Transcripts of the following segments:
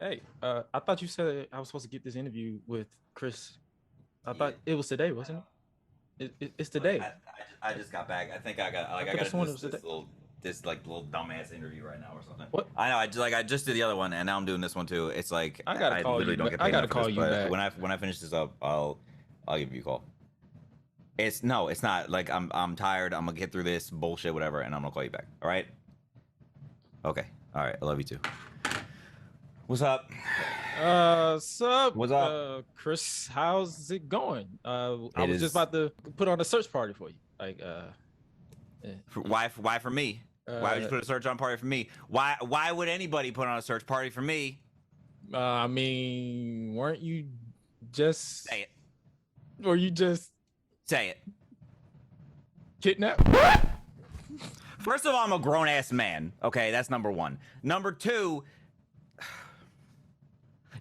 Hey, I thought you said I was supposed to get this interview with Chris. I thought it was today, wasn't it? It's Like today. I just got back. I think I got I like I could have got sworn it was today. this like little dumbass interview right now or something. What? I know. I just did the other one and now I'm doing this one too. It's like I gotta I call literally you. don't get I paid gotta enough for call this. you But back. when I finish this up, I'll give you a call. It's no, it's not. Like I'm tired. I'm gonna get through this bullshit, whatever, and I'm gonna call you back. All right. Okay. All right. I love you too. What's up? Sup, What's up? Chris? How's it going? I It was just is. about to put on a search party for you. Like, Why for me? Why would you uh, put a search on party for me? Why would anybody put on a search party for me? I mean, weren't you just, Say it. or you just Say it. kidnapped? First of all, I'm a grown ass man. Okay, that's number one. Number two,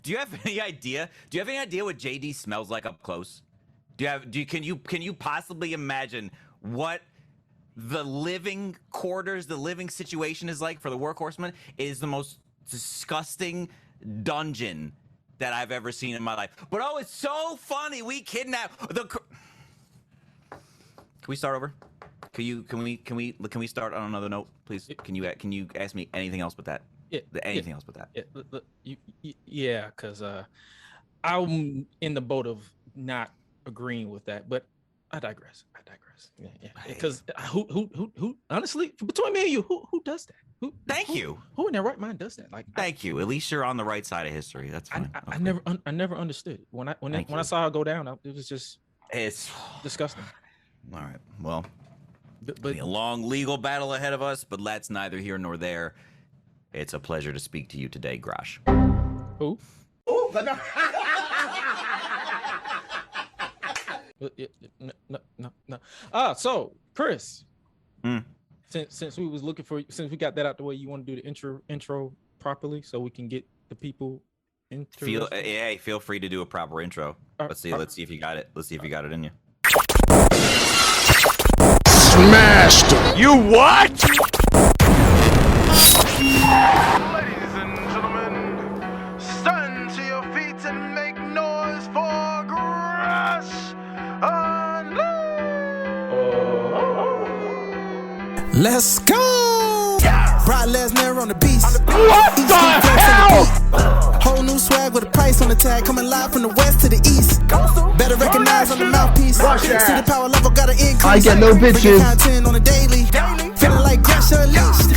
do you have any idea? Do you have any idea what JD smells like up close? Can you possibly imagine what the living quarters, the living situation is like for the workhorseman? It is the most disgusting dungeon that I've ever seen in my life. But oh, it's so funny. We kidnapped the. Can we start over? Can we start on another note, please? Can you ask me anything else but that? Yeah, Anything else but that? yeah, because I'm in the boat of not agreeing with that, but I digress. Yeah. Because who? Honestly, between me and you, who does that? Thank you. Who in their right mind does that? Like, Thank you. At least you're on the right side of history. That's fine. I never understood it. When I saw her go down, it was just It's disgusting. all right. Well, But be a long legal battle ahead of us, but that's neither here nor there. It's a pleasure to speak to you today, Gresh. who? No. So Chris, since we was looking for, since we got that out the way, you want to do the intro properly so we can get the people interested? Feel free to do a proper intro. Let's see if you got it. Let's see if you got it in you. Smashed him. You what? Ladies and gentlemen, stand to your feet and make noise for Gresh. Let's go! Brock Lesnar on the beast. What the hell? Whole new swag with a price on the tag. Coming live from the west to the east. Better recognize on the mouthpiece. See the power level got to increase. I get no bitches. Bringing content on a daily. Feeling like Gresh unleashed.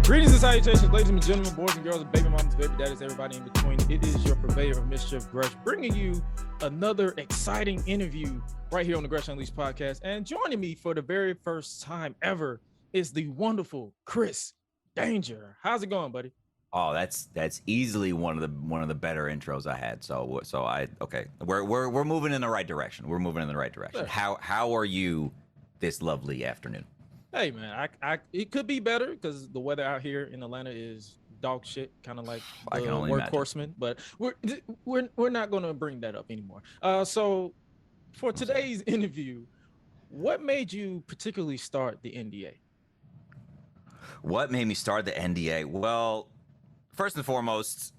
Greetings and salutations, ladies and gentlemen, boys and girls, and baby mamas, baby daddies, everybody in between. It is your purveyor of mischief, Gresh, bringing you another exciting interview right here on the Gresh Unleashed podcast. And joining me for the very first time ever is the wonderful Chris Danger. How's it going, buddy? Oh, that's easily one of the better intros I had. So okay. We're moving in the right direction. We're moving in the right direction. Yeah. How are you this lovely afternoon? Hey man, I it could be better because the weather out here in Atlanta is dog shit, kind of like I the can only imagine. workhorseman. But we're not going to bring that up anymore. So for today's interview, what made you particularly start the NDA? What made me start the NDA? Well, first and foremost,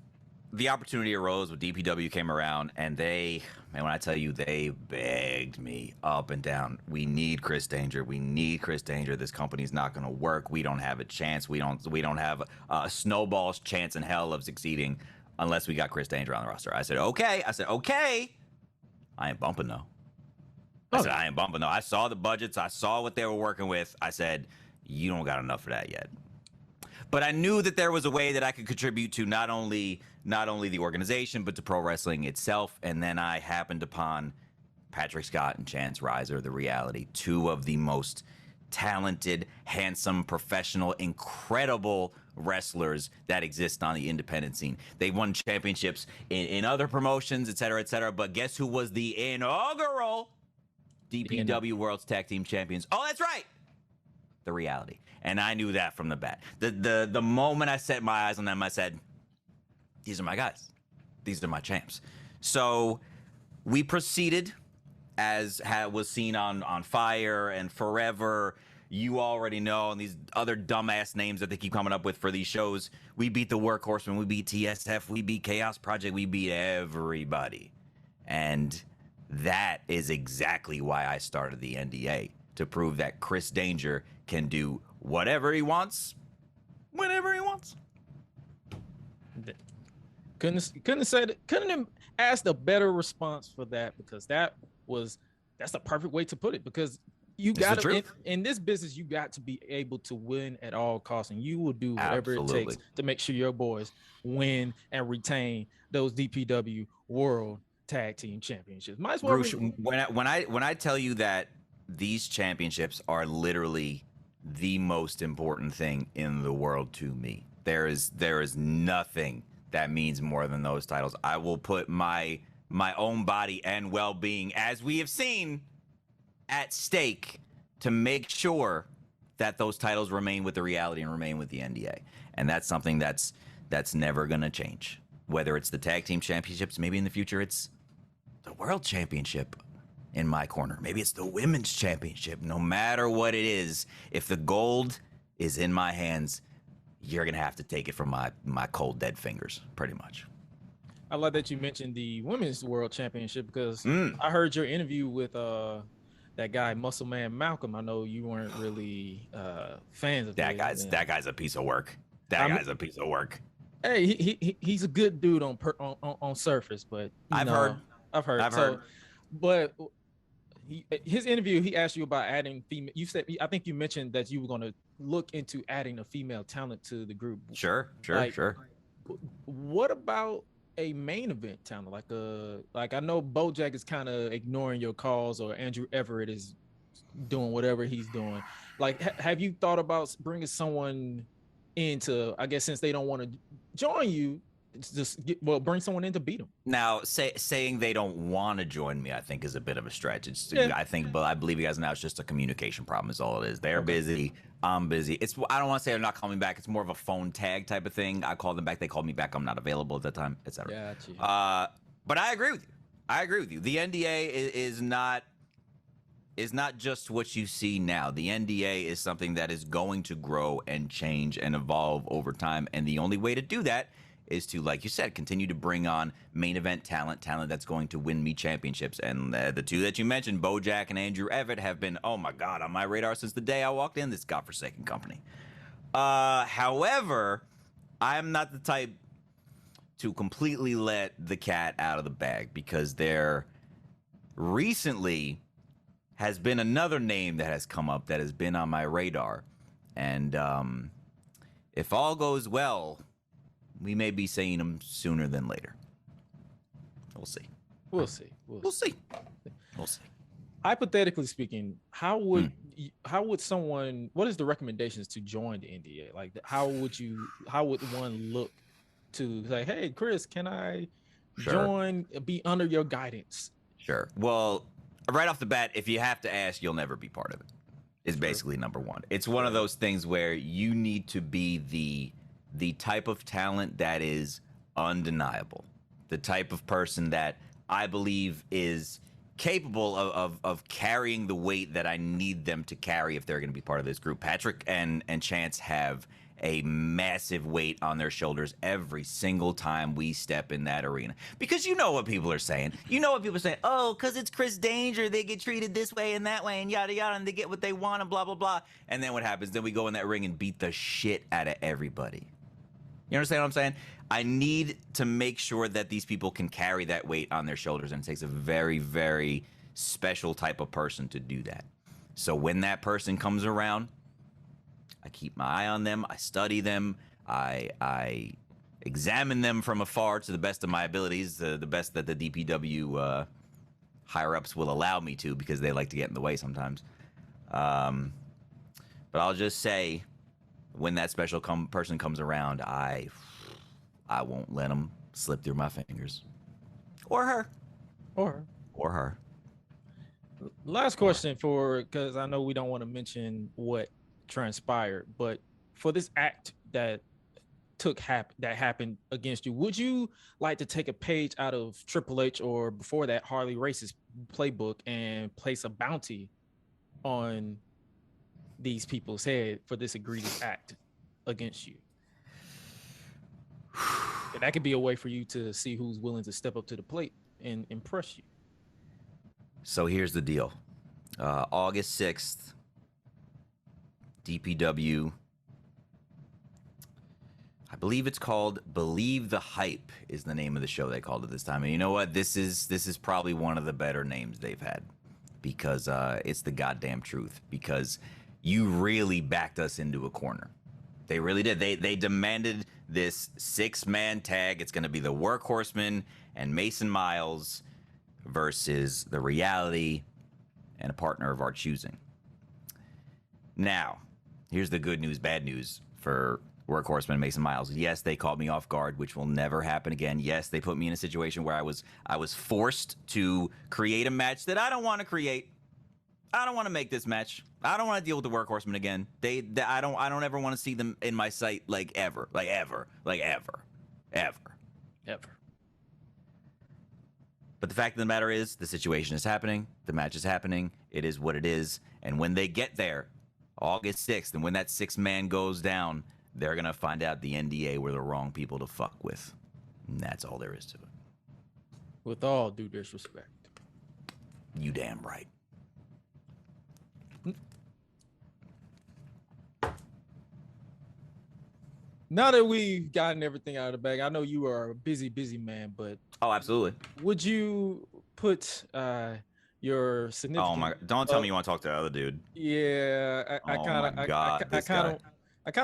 the opportunity arose when DPW came around, and when I tell you, they begged me up and down. We need Chris Danger. We need Chris Danger. This company's not going to work. We don't have a chance. We don't have a snowball's chance in hell of succeeding unless we got Chris Danger on the roster. I said, okay. I ain't bumping though. I ain't bumping though. I saw the budgets. I saw what they were working with. I said, you don't got enough for that yet. But I knew that there was a way that I could contribute to not only the organization, but to pro wrestling itself. And then I happened upon Patrick Scott and Chance Riser, The Reality, two of the most talented, handsome, professional, incredible wrestlers that exist on the independent scene. They won championships in other promotions, et cetera, but guess who was the inaugural DPW World's Tag Team Champions? Oh, that's right. The Reality. And I knew that from the bat. The moment I set my eyes on them, I said, these are my guys. These are my champs. So we proceeded, as was seen on Fire and Forever, you already know, and these other dumbass names that they keep coming up with for these shows. We beat the Workhorsemen, we beat TSF, we beat Chaos Project, we beat everybody. And that is exactly why I started the NDA, to prove that Chris Danger can do whatever he wants, whenever he wants. Couldn't have asked a better response for that, because that's the perfect way to put it, because you got to in this business, you got to be able to win at all costs, and you will do whatever it takes to make sure your boys win and retain those DPW World Tag Team Championships. Might as well. Bruce, when I tell you that these championships are literally the most important thing in the world to me, there is nothing that means more than those titles. I will put my own body and well-being, as we have seen, at stake to make sure that those titles remain with the reality and remain with the NDA. And that's something that's never going to change. Whether it's the tag team championships, maybe in the future it's the world championship in my corner. Maybe it's the women's championship. No matter what it is, if the gold is in my hands, you're going to have to take it from my cold, dead fingers, pretty much. I love that you mentioned the women's world championship, because I heard your interview with that guy, Muscle Man Malcolm. I know you weren't really fans of that guy. That guy's a piece of work. Guy's a piece of work. Hey, he's a good dude on surface, but I've heard. But his interview, he asked you about adding female. You said, I think you mentioned that you were going to look into adding a female talent to the group. Sure. What about a main event talent? Like I know Bojack is kind of ignoring your calls, or Andrew Everett is doing whatever he's doing. Like, have you thought about bringing someone into, I guess, since they don't want to join you, just bring someone in to beat them? Now, saying they don't want to join me, I think, is a bit of a stretch. I believe you guys know it's just a communication problem is all it is. They're busy. I'm busy. I don't want to say they're not calling me back. It's more of a phone tag type of thing. I called them back. They called me back. I'm not available at that time, etc. Gotcha. But I agree with you. The NDA is not just what you see now. The NDA is something that is going to grow and change and evolve over time. And the only way to do that is to, like you said, continue to bring on main event talent that's going to win me championships. And the two that you mentioned, Bojack and Andrew Everett, have been, oh my God, on my radar since the day I walked in this godforsaken company. However, I'm not the type to completely let the cat out of the bag, because there recently has been another name that has come up that has been on my radar. And if all goes well, we may be seeing him sooner than later. We'll see. We'll see. Hypothetically speaking, how would someone? What is the recommendations to join the NDA? Like, how would one look to say, hey, Chris, can I join? Be under your guidance? Sure. Well, right off the bat, if you have to ask, you'll never be part of it. Is basically number one. It's one of those things where you need to be the type of talent that is undeniable, the type of person that I believe is capable of carrying the weight that I need them to carry if they're going to be part of this group. Patrick and Chance have a massive weight on their shoulders every single time we step in that arena. Because you know what people are saying. Oh, because it's Chris Danger, they get treated this way and that way and yada yada, and they get what they want and blah, blah, blah. And then what happens? Then we go in that ring and beat the shit out of everybody. You understand what I'm saying? I need to make sure that these people can carry that weight on their shoulders, and it takes a very, very special type of person to do that. So when that person comes around, I keep my eye on them, I study them, I examine them from afar to the best of my abilities, the best that the DPW higher-ups will allow me to, because they like to get in the way sometimes. But I'll just say, when that special person comes around, I won't let them slip through my fingers. Or her. Last question, because I know we don't want to mention what transpired, but for this act that happened against you, would you like to take a page out of Triple H, or before that, Harley Race's playbook, and place a bounty on these people's head for this egregious act against you. And that could be a way for you to see who's willing to step up to the plate and impress you. So here's the deal. August 6th, DPW, I believe it's called Believe the Hype is the name of the show they called it this time. And you know what? This is probably one of the better names they've had, because it's the goddamn truth. Because you really backed us into a corner. They really did. They demanded this 6-man tag. It's going to be the Workhorsemen and Mason Miles versus the Reality and a partner of our choosing. Now, here's the good news, bad news for Workhorsemen and Mason Miles. Yes, they caught me off guard, which will never happen again. Yes, they put me in a situation where I was forced to create a match that I don't want to create. I don't want to make this match. I don't want to deal with the Workhorsemen again. I don't ever want to see them in my sight, like ever. But the fact of the matter is, the situation is happening. The match is happening. It is what it is. And when they get there, August 6th, and when that 6-man goes down, they're going to find out the NDA were the wrong people to fuck with. And that's all there is to it. With all due disrespect. You damn right. Now that we've gotten everything out of the bag, I know you are a busy man, but Oh, absolutely. would you put your significant? Oh my! Don't tell me you want to talk to the other dude. Yeah, I kind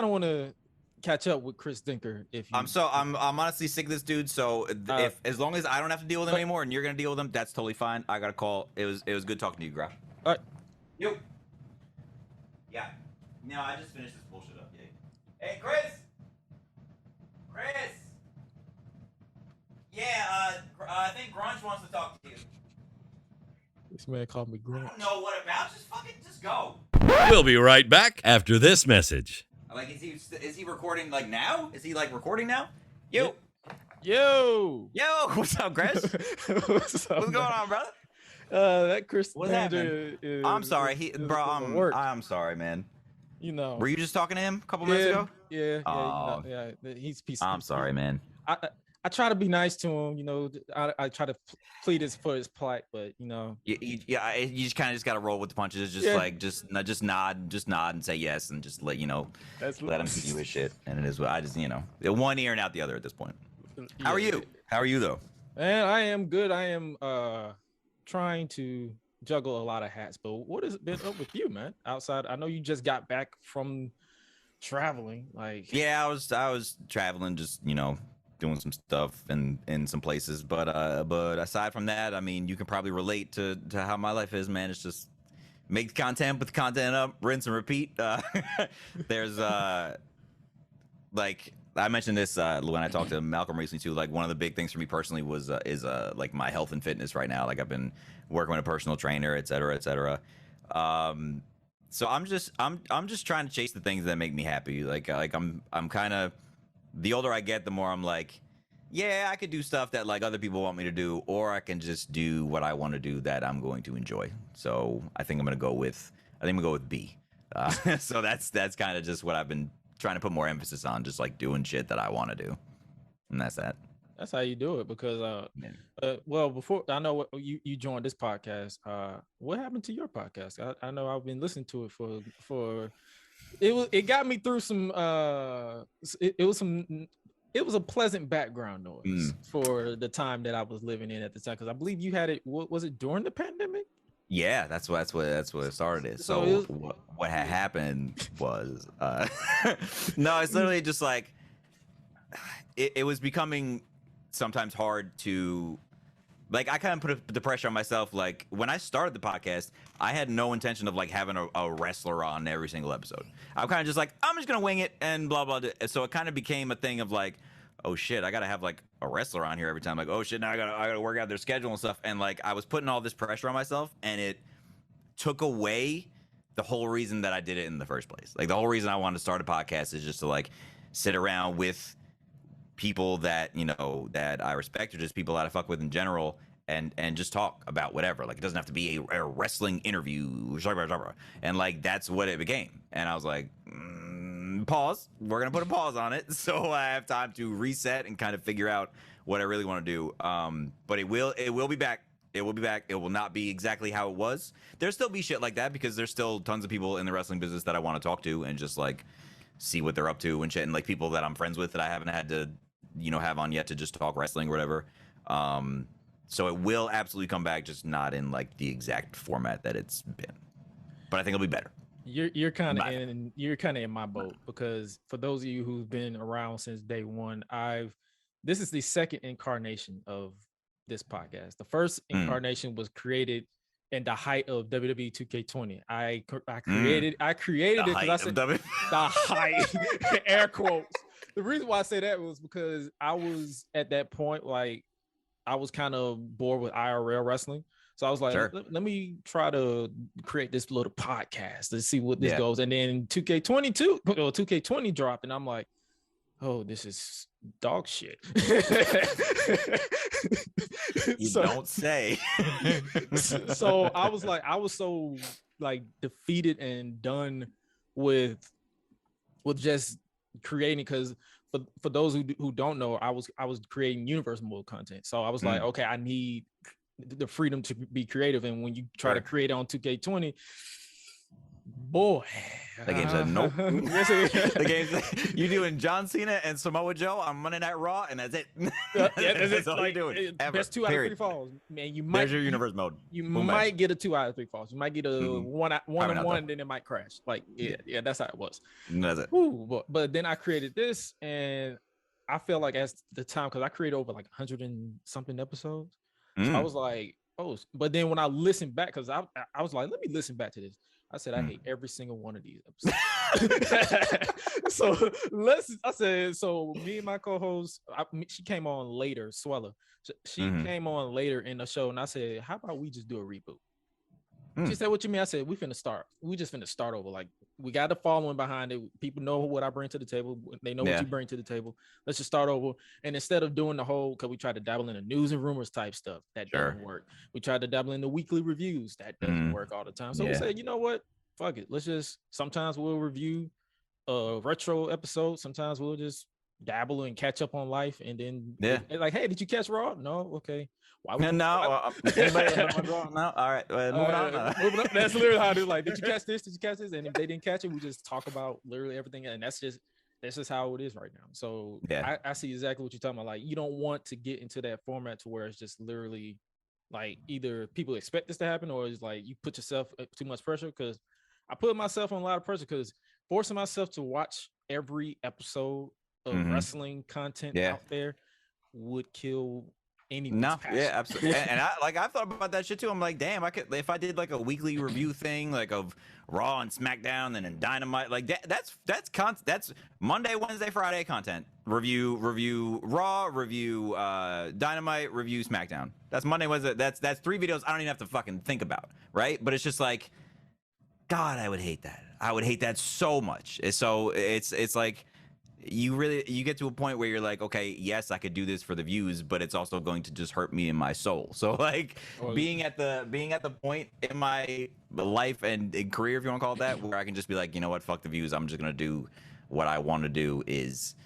of want to catch up with Chris Denker. If you, I'm honestly sick of this dude. So if as long as I don't have to deal with him anymore, and you're gonna deal with him, that's totally fine. I got a call. It was good talking to you, Graf. all right. You. Yeah. No, I just finished this bullshit up. Yeah. Hey, Chris. Chris. Yeah. I think Grunge wants to talk to you. This man called me I Grunge. don't know what about. Just go. We'll be right back after this message. Like, is he recording like now? Is he like recording now? Yo. Yo. What's up, Gresh? What's What's going on, brother? That Chris What's manager is, I'm sorry, work. I'm sorry, man. You know. Were you just talking to him a couple minutes ago? Yeah. Oh. You know, yeah. He's a piece. I'm sorry, man. I try to be nice to him. You know, I try to plead for his plight, but you know. You just kind of just got to roll with the punches. Just like just nod and say yes, and just let let him see you his shit. And it is what I just one ear and out the other at this point. How are you? How are you though? Man, I am good. I am trying to juggle a lot of hats, but what has been up with you, man? Outside, I know you just got back from traveling. Like, yeah, I was traveling, just doing some stuff in some places, but aside from that, I mean, you can probably relate to how my life is, man. It's just make content, put the content up, rinse and repeat. There's like I mentioned this when I talked to Malcolm recently too. Like, one of the big things for me personally is like my health and fitness right now. Like, I've been working with a personal trainer, et cetera, et cetera. So I'm just trying to chase the things that make me happy. Like I'm kind of, the older I get, the more I'm like, yeah, I could do stuff that like other people want me to do, or I can just do what I want to do that I'm going to enjoy. So I think I'm gonna go with B. So that's kind of just what I've been trying to put more emphasis on, just like doing shit that I want to do, and that's that. That's how you do it, because well, before I know what you joined this podcast, what happened to your podcast? I know I've been listening to it for it got me through some it was a pleasant background noise for the time that I was living in at the time, because I believe you had it. Was it during the pandemic? Yeah, that's what it started. It. So what had happened was no, it's literally just like it was becoming sometimes hard to, like, I kind of put the pressure on myself. Like, when I started the podcast, I had no intention of like having a wrestler on every single episode. I'm kind of just like, I'm just gonna wing it and blah blah. So it kind of became a thing of like, oh shit, I gotta have like a wrestler on here every time. Like, oh shit, now I gotta work out their schedule and stuff. And like, I was putting all this pressure on myself, and it took away the whole reason that I did it in the first place. Like, the whole reason I wanted to start a podcast is just to like sit around with people that that I respect, or just people that I fuck with in general, and just talk about whatever. Like, it doesn't have to be a wrestling interview, and like that's what it became. And I was like, pause. We're gonna put a pause on it, so I have time to reset and kind of figure out what I really want to do. But it will be back. It will be back. It will not be exactly how it was. There'll still be shit like that because there's still tons of people in the wrestling business that I want to talk to and just like see what they're up to and shit, and like people that I'm friends with that I haven't had to, have on yet to just talk wrestling or whatever. So it will absolutely come back, just not in like the exact format that it's been. But I think it'll be better. You're kind of in my boat, because for those of you who've been around since day one, this is the second incarnation of this podcast. The first incarnation was created in the height of WWE 2K20. I created it because I said the height, air quotes. The reason why I say that was because I was at that point, like, I was kind of bored with IRL wrestling. So I was like, let me try to create this little podcast to see what this goes. And then 2K20 dropped, and I'm like, oh, this is dog shit. You don't say. So I was so like defeated and done with just creating, because for those who don't know, I was creating universe mode content. So I was like, okay, I need the freedom to be creative. And when you try to create on 2K20, boy, the game said nope. The game said, you doing John Cena and Samoa Joe on Monday Night Raw, and that's it. That's all you're doing. Best 2 out of 3 falls. Man, you might. There's your universe mode. You might get a 2 out of 3 falls. You might get a one and one, then it might crash. Like, yeah, that's how it was. That's it. Ooh, but then I created this, and I felt like as the time, because I created over like 100 and something episodes. So I was like, oh, but then when I listened back, because I was like, let me listen back to this. I said, I hate every single one of these episodes. So me and my co-host, she came on later, Swella. She came on later in the show, and I said, how about we just do a reboot? She said, what you mean? I said, we just finna start over. Like, we got the following behind it. People know what I bring to the table. They know what you bring to the table. Let's just start over. And instead of doing the whole, because we tried to dabble in the news and rumors type stuff, that doesn't work. We tried to dabble in the weekly reviews. That doesn't work all the time. So we said, you know what? Fuck it. Let's just, sometimes we'll review a retro episode. Sometimes we'll just dabble and catch up on life. And then like, hey, did you catch Raw? No. Okay. Why would no. All right. Moving on. That's literally how I do. Like, did you catch this? Did you catch this? And if they didn't catch it, we just talk about literally everything. And that's just how it is right now. So I see exactly what you're talking about. Like, you don't want to get into that format to where it's just literally like either people expect this to happen, or it's like you put yourself too much pressure. Because I put myself on a lot of pressure, because forcing myself to watch every episode of wrestling content out there would kill anyone's passion. Yeah, absolutely. and I've thought about that shit too. I'm like, damn, I could, if I did like a weekly review thing, like of Raw and SmackDown and then Dynamite, like that's Monday, Wednesday, Friday content. Review Raw, review Dynamite, review SmackDown. That's Monday, Wednesday. That's 3 videos I don't even have to fucking think about, right? But it's just like, God, I would hate that. I would hate that so much. It's like, you get to a point where you're like, okay, yes, I could do this for the views, but it's also going to just hurt me in my soul. So like being at the point in my life and in career, if you want to call it that, where I can just be like, you know what, fuck the views, I'm just gonna do what I want to do. Is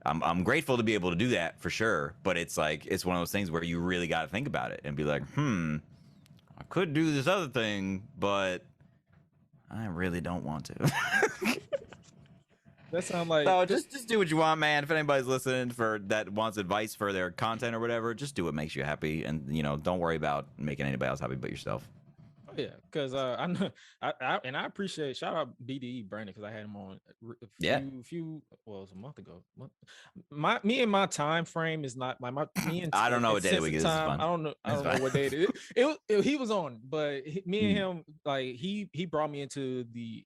I'm grateful to be able to do that for sure, but it's like, it's one of those things where you really got to think about it and be like, I could do this other thing, but I really don't want to. That sounds like, so just do what you want, man. If anybody's listening that wants advice for their content or whatever, just do what makes you happy, and don't worry about making anybody else happy but yourself. Yeah, because I know, I appreciate, shout out BDE Brandon, because I had him on it was a month ago. Me and my time frame is not like I don't know what day of the week it is. I don't know what day it is. He was on, but me and him, like he brought me into the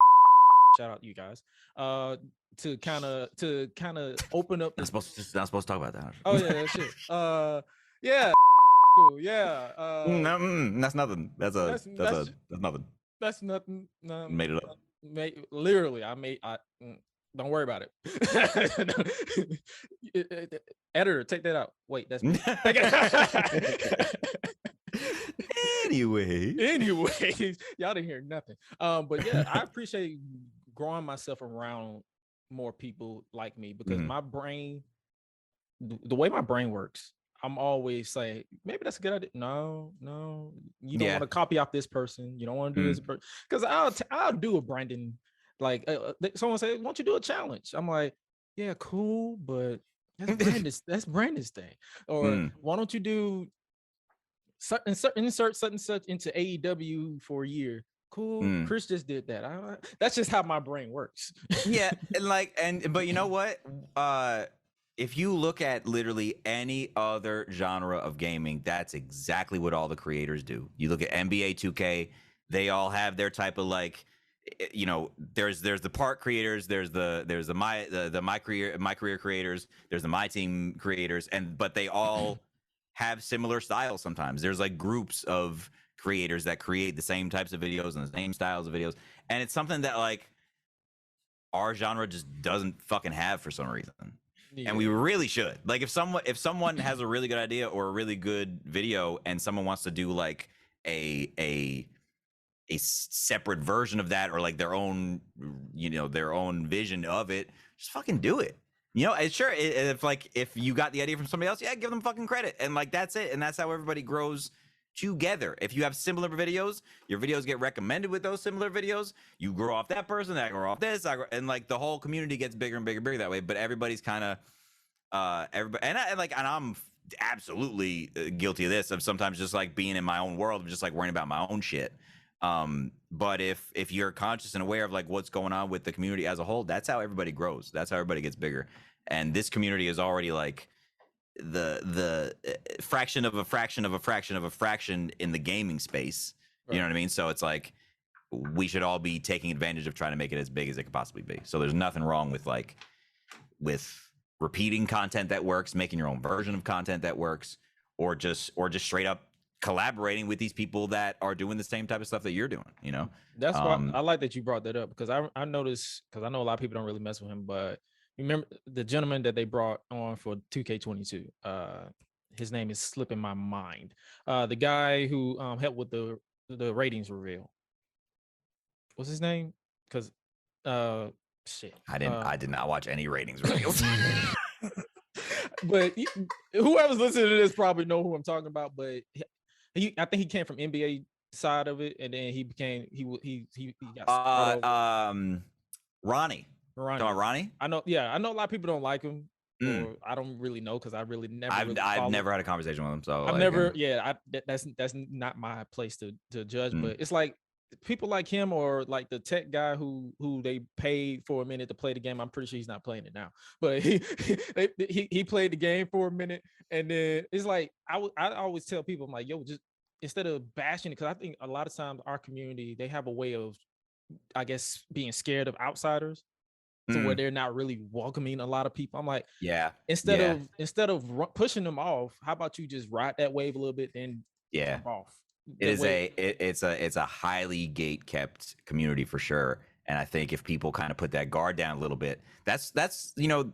shout out you guys to kind of open up. Not supposed to talk about that. Oh yeah, shit. Yeah. Cool. Yeah. That's nothing. That's nothing. That's nothing. No, made it up. Literally, don't worry about it. Editor, take that out. Wait, that's me. Anyways, y'all didn't hear nothing. But yeah, I appreciate growing myself around more people like me because my brain, the way my brain works, I'm always saying maybe that's a good idea. No, you don't want to copy off this person. You don't want to do this because I'll do a Brandon. Like someone say, "Why don't you do a challenge?" I'm like, "Yeah, cool, but that's Brandon's thing." Or why don't you do insert such and such into AEW for a year? Cool. Chris just did that. That's just how my brain works. Yeah, but you know what? If you look at literally any other genre of gaming, that's exactly what all the creators do. You look at NBA 2K, they all have their type of like, you know, there's the part creators, there's the my career creators, there's the my team creators, but they all have similar styles sometimes. There's like groups of creators that create the same types of videos and the same styles of videos, and it's something that like our genre just doesn't fucking have for some reason. Yeah. And we really should. Like if someone has a really good idea or a really good video and someone wants to do like a separate version of that or like their own, you know, their own vision of it, just fucking do it. You know, if you got the idea from somebody else, yeah, give them fucking credit. And like that's it. And that's how everybody grows together. If you have similar videos, your videos get recommended with those similar videos. You grow off that person, that grow off this, and like the whole community gets bigger and bigger and bigger that way. But everybody's kind of everybody, and I'm absolutely guilty of this, of sometimes just like being in my own world, of just like worrying about my own shit. But if you're conscious and aware of like what's going on with the community as a whole, that's how everybody grows. That's how everybody gets bigger. And this community is already like the fraction of a fraction of a fraction of a fraction in the gaming space. Right. You know what I mean? So it's like we should all be taking advantage of trying to make it as big as it could possibly be. So there's nothing wrong with repeating content that works, making your own version of content that works, or just straight up collaborating with these people that are doing the same type of stuff that you're doing. You know, that's why I like that you brought that up, because I noticed, because I know a lot of people don't really mess with him, but remember the gentleman that they brought on for 2K22, his name is slipping my mind, the guy who helped with the ratings reveal. What's his name? Because shit, I did not watch any ratings reveals. But whoever's listening to this probably know who I'm talking about. But I think he came from NBA side of it, and then he got Ronnie. Ronnie? I know a lot of people don't like him. Or I don't really know, because I really never. I've never had a conversation with him, so I've never. That's not my place to judge. But it's like people like him, or like the tech guy who they paid for a minute to play the game. I'm pretty sure he's not playing it now, but he played the game for a minute, and then it's like I always tell people, I'm like, yo, just instead of bashing it, because I think a lot of times our community, they have a way of, I guess, being scared of outsiders. To where they're not really welcoming a lot of people. I'm like, instead of pushing them off, how about you just ride that wave a little bit, then jump off. It's a highly gate kept community for sure. And I think if people kind of put that guard down a little bit, that's you know,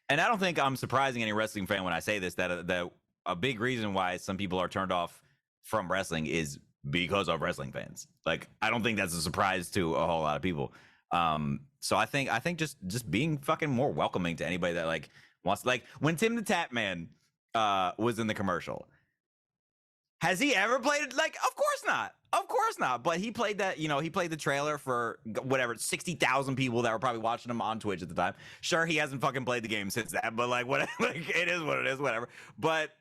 and I don't think I'm surprising any wrestling fan when I say this, that a big reason why some people are turned off from wrestling is because of wrestling fans. Like, I don't think that's a surprise to a whole lot of people. So I think just being fucking more welcoming to anybody that like wants, like when Tim the Tap Man was in the commercial, has he ever played it? Like, of course not. But he played that, you know, he played the trailer for whatever 60,000 people that were probably watching him on Twitch at the time. Sure, he hasn't fucking played the game since that, but like what, like it is what it is, whatever. But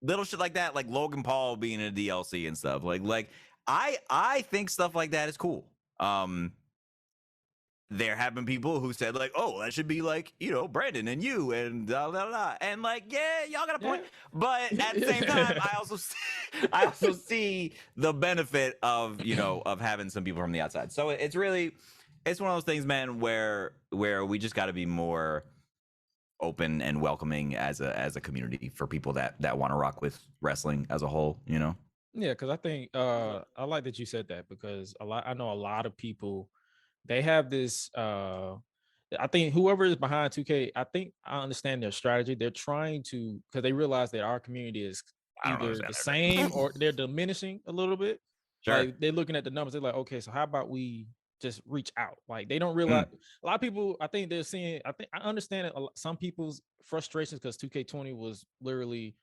little shit like that, like Logan Paul being in a DLC and stuff, like I think stuff like that is cool. There have been people who said like, oh, that should be like, you know, Brandon and you and blah, blah, blah. And like, yeah, y'all got a point. But at the same time, I also see the benefit of, you know, of having some people from the outside. So it's one of those things, man, where we just got to be more open and welcoming as a community for people that want to rock with wrestling as a whole, you know? Yeah, because I think I like that you said that, because I know a lot of people, they have this I think whoever is behind 2K, I think I understand their strategy. They're trying to, because they realize that our community is either understand the that. same or they're diminishing a little bit. Sure. Like they're looking at the numbers, they're like, okay, so how about we just reach out? Like they don't realize a lot of people, I think they're seeing, I understand it, some people's frustrations because 2K20 was literally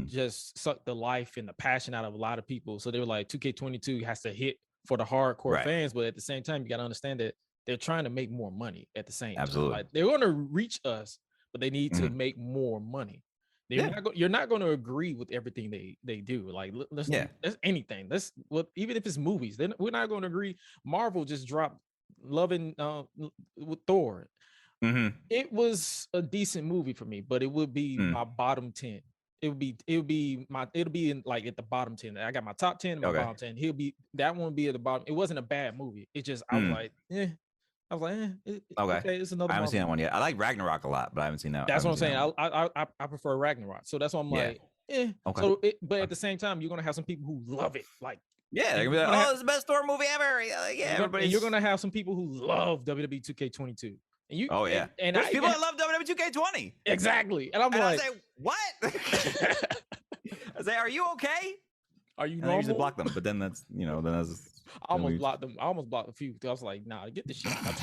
just sucked the life and the passion out of a lot of people. So they were like, 2K22 has to hit for the hardcore fans, but at the same time, you got to understand that they're trying to make more money at the same time. Like they're going to reach us, but they need to make more money. You're not going to agree with everything they do. Like let's anything. Even if it's movies, then we're not going to agree. Marvel just dropped Love and with Thor. It was a decent movie for me, but it would be my bottom 10. It'll be in like at the bottom 10. I got my top 10 and my bottom 10. That one be at the bottom. It wasn't a bad movie. It just I was like, okay, it's another. I haven't seen that one yet. I like Ragnarok a lot, but I haven't seen that. That's what I'm saying. I prefer Ragnarok. So that's why I'm like, Okay. So but at the same time, you're gonna have some people who love it. Like, they're gonna be like, oh, it's the best Thor movie ever. Everybody. You're gonna have some people who love WWE 2K22. And you, and there's people that love WWE 2K20. Exactly. And I'm like, I say, what? I say, are you okay? Are you normal? normal? I usually block them, but then that's, I almost blocked them. I almost blocked a few. I was like, nah, get this shit out.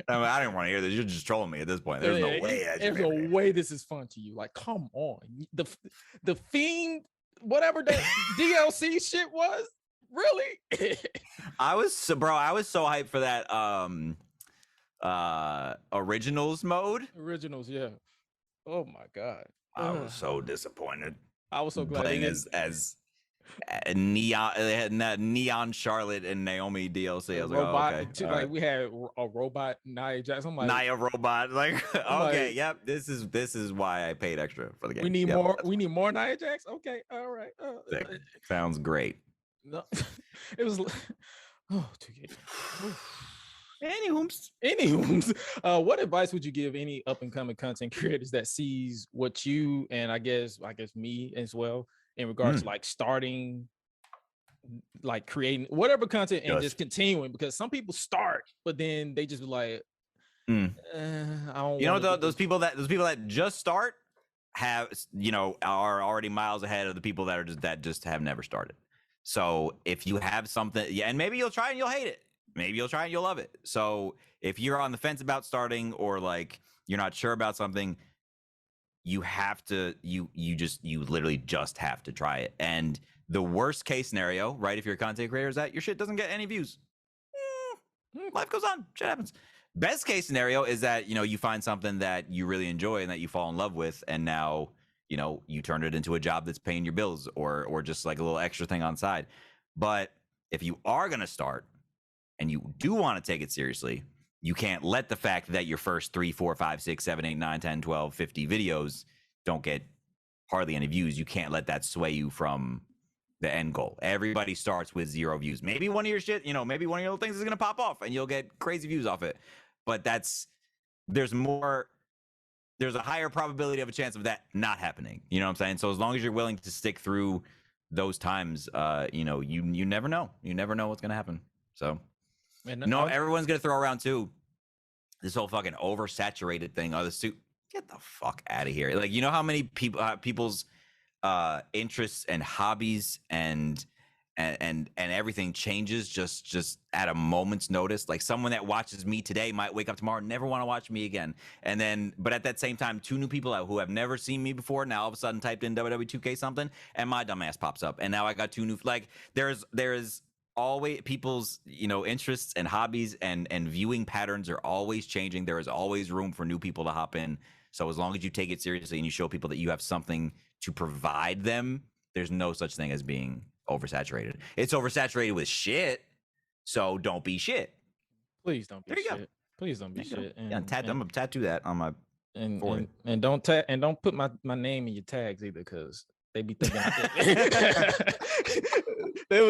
I didn't want to hear this. You're just trolling me at this point. There's no way. There's no way this is fun to you. Like, come on. The Fiend, whatever that DLC shit was, really? I was so hyped for that originals mode. Originals, yeah. Oh my god. I was so disappointed. I was so glad playing as Neon. They had that Neon Charlotte and Naomi DLC. I was like, we had a robot Nia Jax. I'm like, Nia robot. Like, okay, yep. This is why I paid extra for the game. We need more. We need more Nia Jax. Okay, all right. Sounds great. No, it was. 2K. Anywho, what advice would you give any up and coming content creators that sees what you and I guess me as well in regards to like starting, like creating whatever content and just continuing? Because some people start, but then they just be like, I don't. Those people that just start have are already miles ahead of the people that just have never started. So if you have something, and maybe you'll try and you'll hate it. Maybe you'll try and you'll love it. So if you're on the fence about starting or like you're not sure about something, you have to, you literally just have to try it. And the worst case scenario, right, if you're a content creator, is that your shit doesn't get any views. Life goes on. Shit happens. Best case scenario is that, you find something that you really enjoy and that you fall in love with. And now, you turn it into a job that's paying your bills or just like a little extra thing on side. But if you are going to start, and you do want to take it seriously, you can't let the fact that your first 3, 4, 5, 6, 7, 8, 9, 10, 12, 50 videos don't get hardly any views. You can't let that sway you from the end goal. Everybody starts with 0 views. Maybe one of your shit, maybe one of your little things is going to pop off and you'll get crazy views off it. But there's a higher probability of a chance of that not happening. You know what I'm saying? So as long as you're willing to stick through those times, you never know. You never know what's going to happen. So... everyone's gonna throw around too this whole fucking oversaturated thing. Get the fuck out of here. Like, how many people's interests and hobbies and everything changes just at a moment's notice. Like someone that watches me today might wake up tomorrow and never want to watch me again. And then, but at that same time, 2 new people out who have never seen me before now all of a sudden typed in WWE 2K something, and my dumbass pops up, and now I got 2 new. Like there's always people's interests and hobbies and viewing patterns are always changing. There is always room for new people to hop in. So as long as you take it seriously and you show people that you have something to provide them, there's no such thing as being oversaturated. It's oversaturated with shit, so don't be shit. Please don't be shit. Please don't be shit. And, I'm gonna tattoo that on my forehead. And don't put my name in your tags either, because they be thinking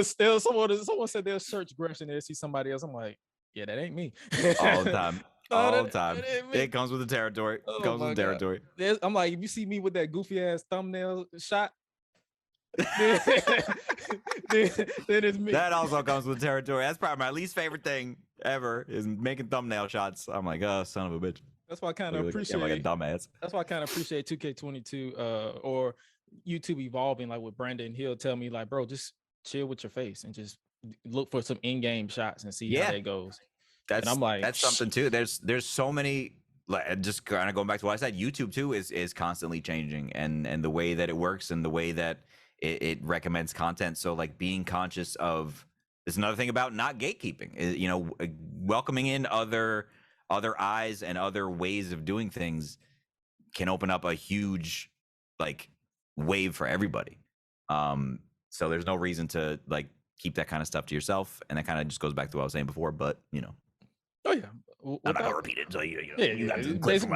someone said they'll search Gresh and they'll see somebody else. I'm like, yeah, that ain't me. All the time. All the time. It comes with the territory. I'm like, if you see me with that goofy ass thumbnail shot, then it's me. That also comes with territory. That's probably my least favorite thing ever, is making thumbnail shots. I'm like, oh, son of a bitch. That's why I kind of appreciate like a dumbass. That's why I kind of appreciate 2K22 or YouTube evolving, like with Brandon, he'll tell me like, bro, just chill with your face and just look for some in-game shots and see how that goes. And I'm like, that's something too. There's so many, like, just kind of going back to what I said, YouTube too is constantly changing, and the way that it works and the way that it recommends content. So like being conscious of, there's another thing about not gatekeeping, you know, welcoming in other eyes and other ways of doing things can open up a huge like wave for everybody. So there's no reason to like keep that kind of stuff to yourself, and that kind of just goes back to what I was saying before. But you know, oh yeah, I'm not gonna repeat it. So you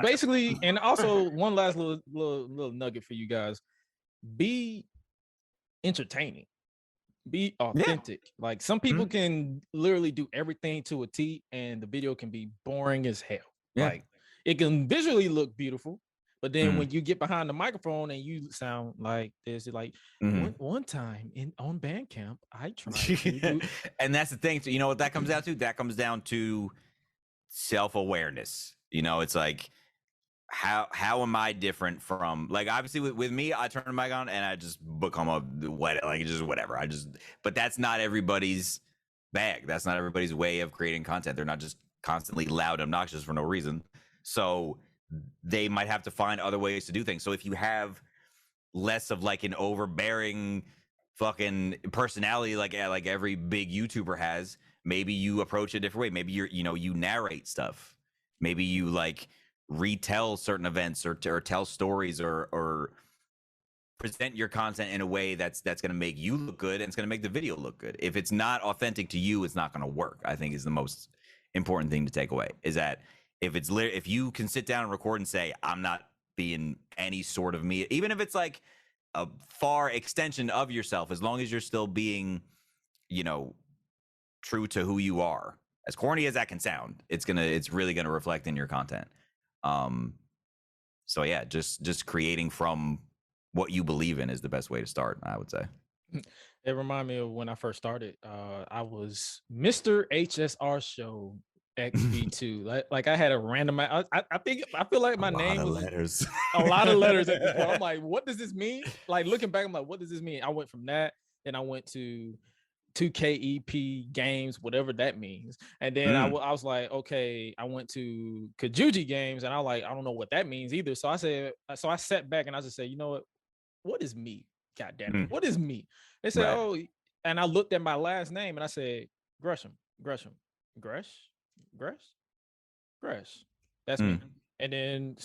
basically, and also one last little nugget for you guys: be entertaining, be authentic. Like some people can literally do everything to a T, and the video can be boring as hell. Like it can visually look beautiful, but then when you get behind the microphone and you sound like this, like one time on Bandcamp, I tried to do... And that's the thing. So you know what that comes down to? That comes down to self-awareness. You know, it's like, how am I different from, like, obviously with me, I turn the mic on and I just become just whatever. But that's not everybody's bag. That's not everybody's way of creating content. They're not just constantly loud, obnoxious for no reason. So they might have to find other ways to do things. So if you have less of like an overbearing fucking personality, like every big YouTuber has, maybe you approach it a different way. Maybe you narrate stuff. Maybe you like retell certain events or tell stories or present your content in a way that's going to make you look good, and it's going to make the video look good. If it's not authentic to you, it's not going to work. I think is the most important thing to take away, is that if you can sit down and record and say, I'm not being any sort of me, even if it's like a far extension of yourself, as long as you're still being, you know, true to who you are, as corny as that can sound, it's really gonna reflect in your content. So yeah, just creating from what you believe in is the best way to start, I would say. It reminded me of when I first started. I was Mr. HSR Show XV2. like I had a random. I feel like my name was letters. A lot of letters at this point. I'm like, what does this mean? Like looking back, I'm like, what does this mean? I went from that, then I went to 2KEP games, whatever that means, and then I was like, okay, I went to Kajuji games, and I don't know what that means either. So I sat back and I just said, you know what is me? God damn it, what is me? They said, oh, and I looked at my last name and I said, Gresh. That's me. And then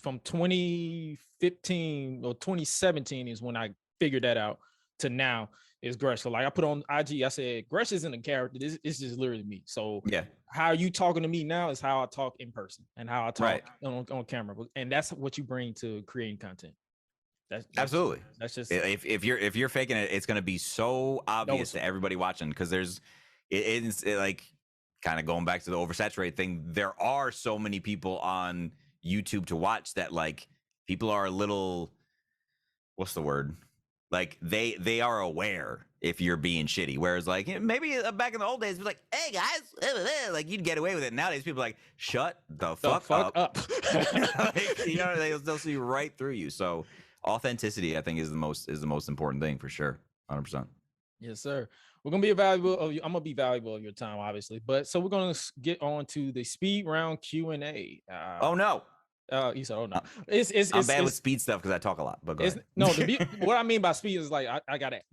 from 2015 or 2017 is when I figured that out to now is Gresh. So like I put on IG, I said, Gresh isn't a character. This is just literally me. So how you talking to me now is how I talk in person and how I talk on camera. And that's what you bring to creating content. That's absolutely. That's just, if you're faking it, it's going to be so obvious to everybody watching, because it's like kind of going back to the oversaturated thing. There are so many people on YouTube to watch that like people are a little, what's the word? Like they are aware if you're being shitty. Whereas like maybe back in the old days, it was like, hey guys, like you'd get away with it. Nowadays people are like, shut the fuck up. Like, you know, they'll see right through you. So authenticity, I think, is the most important thing for sure. 100%. Yes, sir. We're gonna be valuable of you. I'm gonna be valuable of your time, obviously. But so we're gonna get on to the speed round Q&A. Oh no. You said, oh no. I'm bad with speed stuff because I talk a lot. But go ahead. No, what I mean by speed is like I got it.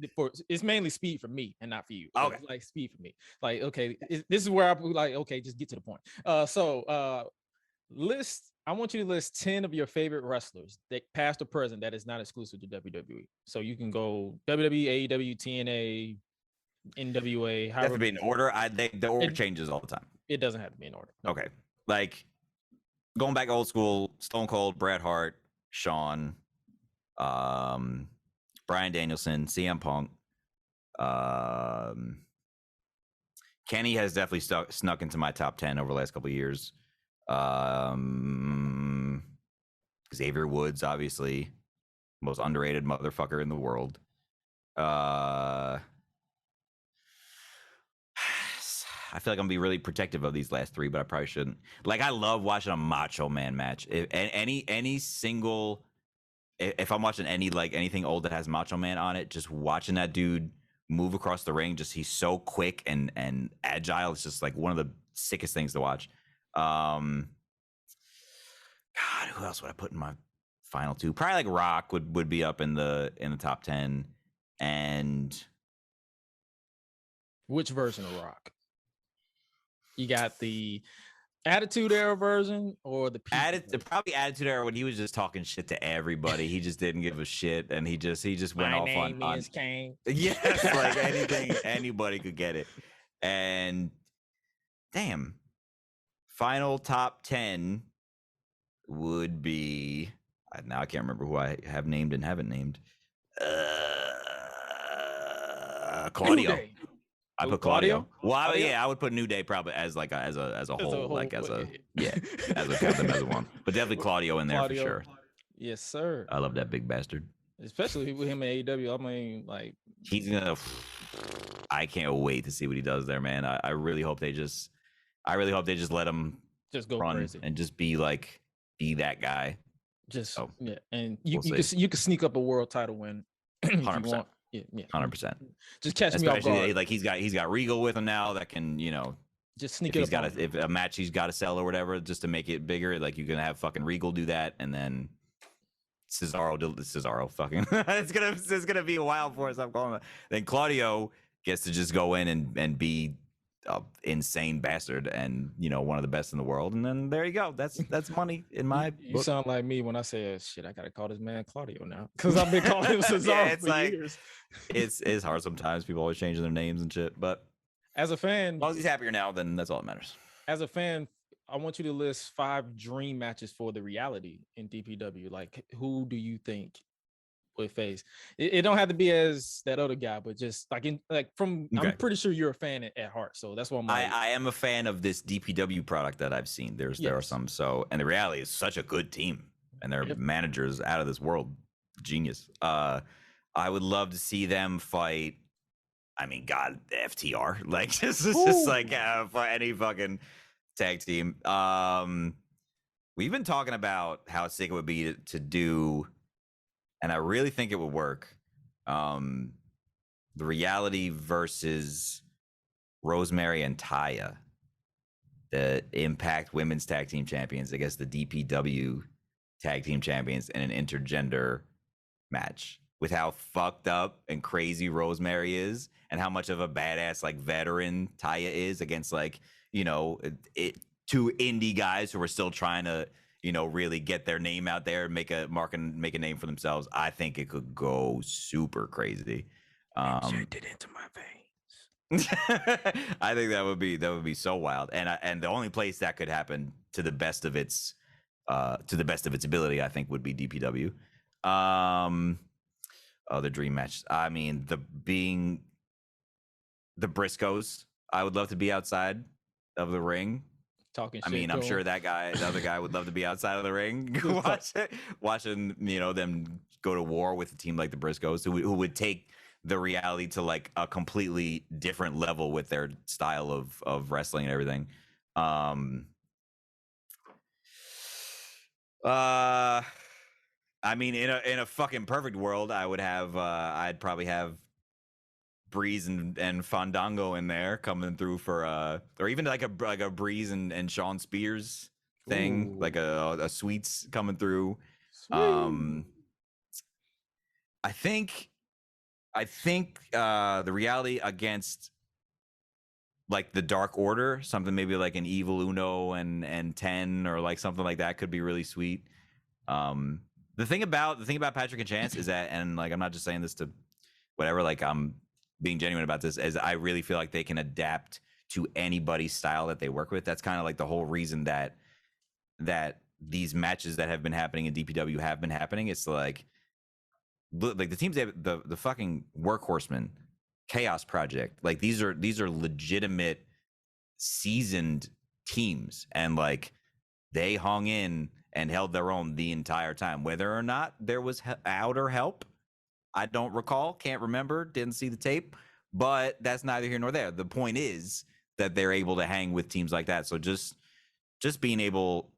It's mainly speed for me and not for you. Okay. It's like speed for me. Like okay, this is where I'm like okay, just get to the point. I want you to list 10 of your favorite wrestlers, that past or present, that is not exclusive to WWE. So you can go WWE, AEW, TNA, NWA. It has to be in order. The order changes all the time. It doesn't have to be in order. Okay. Like going back old school, Stone Cold, Bret Hart, Shawn, Bryan Danielson, CM Punk. Kenny has definitely snuck into my top 10 over the last couple of years. Xavier Woods, obviously, most underrated motherfucker in the world. I feel like I'm gonna be really protective of these last three, but I probably shouldn't. Like, I love watching a Macho Man match. Any single if I'm watching anything old that has Macho Man on it, just watching that dude move across the ring, just he's so quick and agile. It's just like one of the sickest things to watch. God, who else would I put in my final two? Probably like Rock would be up in the top 10. And which version of Rock? You got the Attitude Era version or the probably Attitude Era when he was just talking shit to everybody. He just didn't give a shit, and he just went off on Kane. Yes, like anything, anybody could get it. And damn, final top 10 would be now I can't remember who I have named and haven't named. Claudio. I put Claudio. Well, I would put New Day probably as a whole, like as a one. But definitely Claudio in there for sure. Yes, sir. I love that big bastard. Especially with him in AEW. I mean, like he's gonna. I can't wait to see what he does there, man. I really hope they just let him just go run crazy and just be that guy. Just yeah, and you can sneak up a world title win. 100%. Yeah, 100%. Just catch me off guard. Like he's got Regal with him now that can, just sneak if it. If a match he's got to sell or whatever, just to make it bigger, like you can have fucking Regal do that, and then Cesaro fucking it's gonna be a while for us. I'm calling it. Then Claudio gets to just go in and be an insane bastard and one of the best in the world, and then there you go. That's money in my book. You sound like me when I say shit. I gotta call this man Claudio now because I've been calling him Cesaro for years. It's hard sometimes. People always changing their names and shit, but as a fan, as long as he's happier now, then that's all that matters. As a fan, I want you to list 5 dream matches for the reality in DPW. Like, who do you think would face? It don't have to be as that other guy, but just I'm pretty sure you're a fan at heart. So that's what I'm like. I am a fan of this DPW product that I've seen. There are some. So, and the reality is such a good team, and their managers out of this world, genius. I would love to see them fight. I mean, God, FTR. Like this is just like for any fucking tag team. We've been talking about how sick it would be to do, and I really think it would work. The reality versus Rosemary and Taya, the Impact Women's Tag Team Champions, I guess the DPW Tag Team Champions in an intergender match. With how fucked up and crazy Rosemary is, and how much of a badass like veteran Taya is against two indie guys who are still trying to really get their name out there, make a name for themselves. I think it could go super crazy. Inject it into my veins. I think that would be so wild, and the only place that could happen to the best of its ability, I think, would be DPW. The dream match. I mean, the Briscoes. I would love to be outside of the ring. Talking. I mean, I'm sure the other guy would love to be outside of the ring, watching them go to war with a team like the Briscoes, who would take the reality to like a completely different level with their style of wrestling and everything. I mean, in a fucking perfect world, I'd probably have Breeze and Fandango in there coming through for or even like a Breeze and Sean Spears thing. Ooh. Like a Sweets coming through. Sweet. I think the reality against like the Dark Order, something maybe like an Evil Uno and 10 or like something like that could be really sweet. The thing about Patrick and Chance is that, and like I'm not just saying this to whatever, like I'm being genuine about this, is I really feel like they can adapt to anybody's style that they work with. That's kind of like the whole reason that these matches that have been happening in DPW have been happening. It's like the teams they have, the fucking Workhorsemen, Chaos Project, like these are legitimate seasoned teams, and like they hung in and held their own the entire time. Whether or not there was outer help, I don't recall, can't remember, didn't see the tape, but that's neither here nor there. The point is that they're able to hang with teams like that. So just being able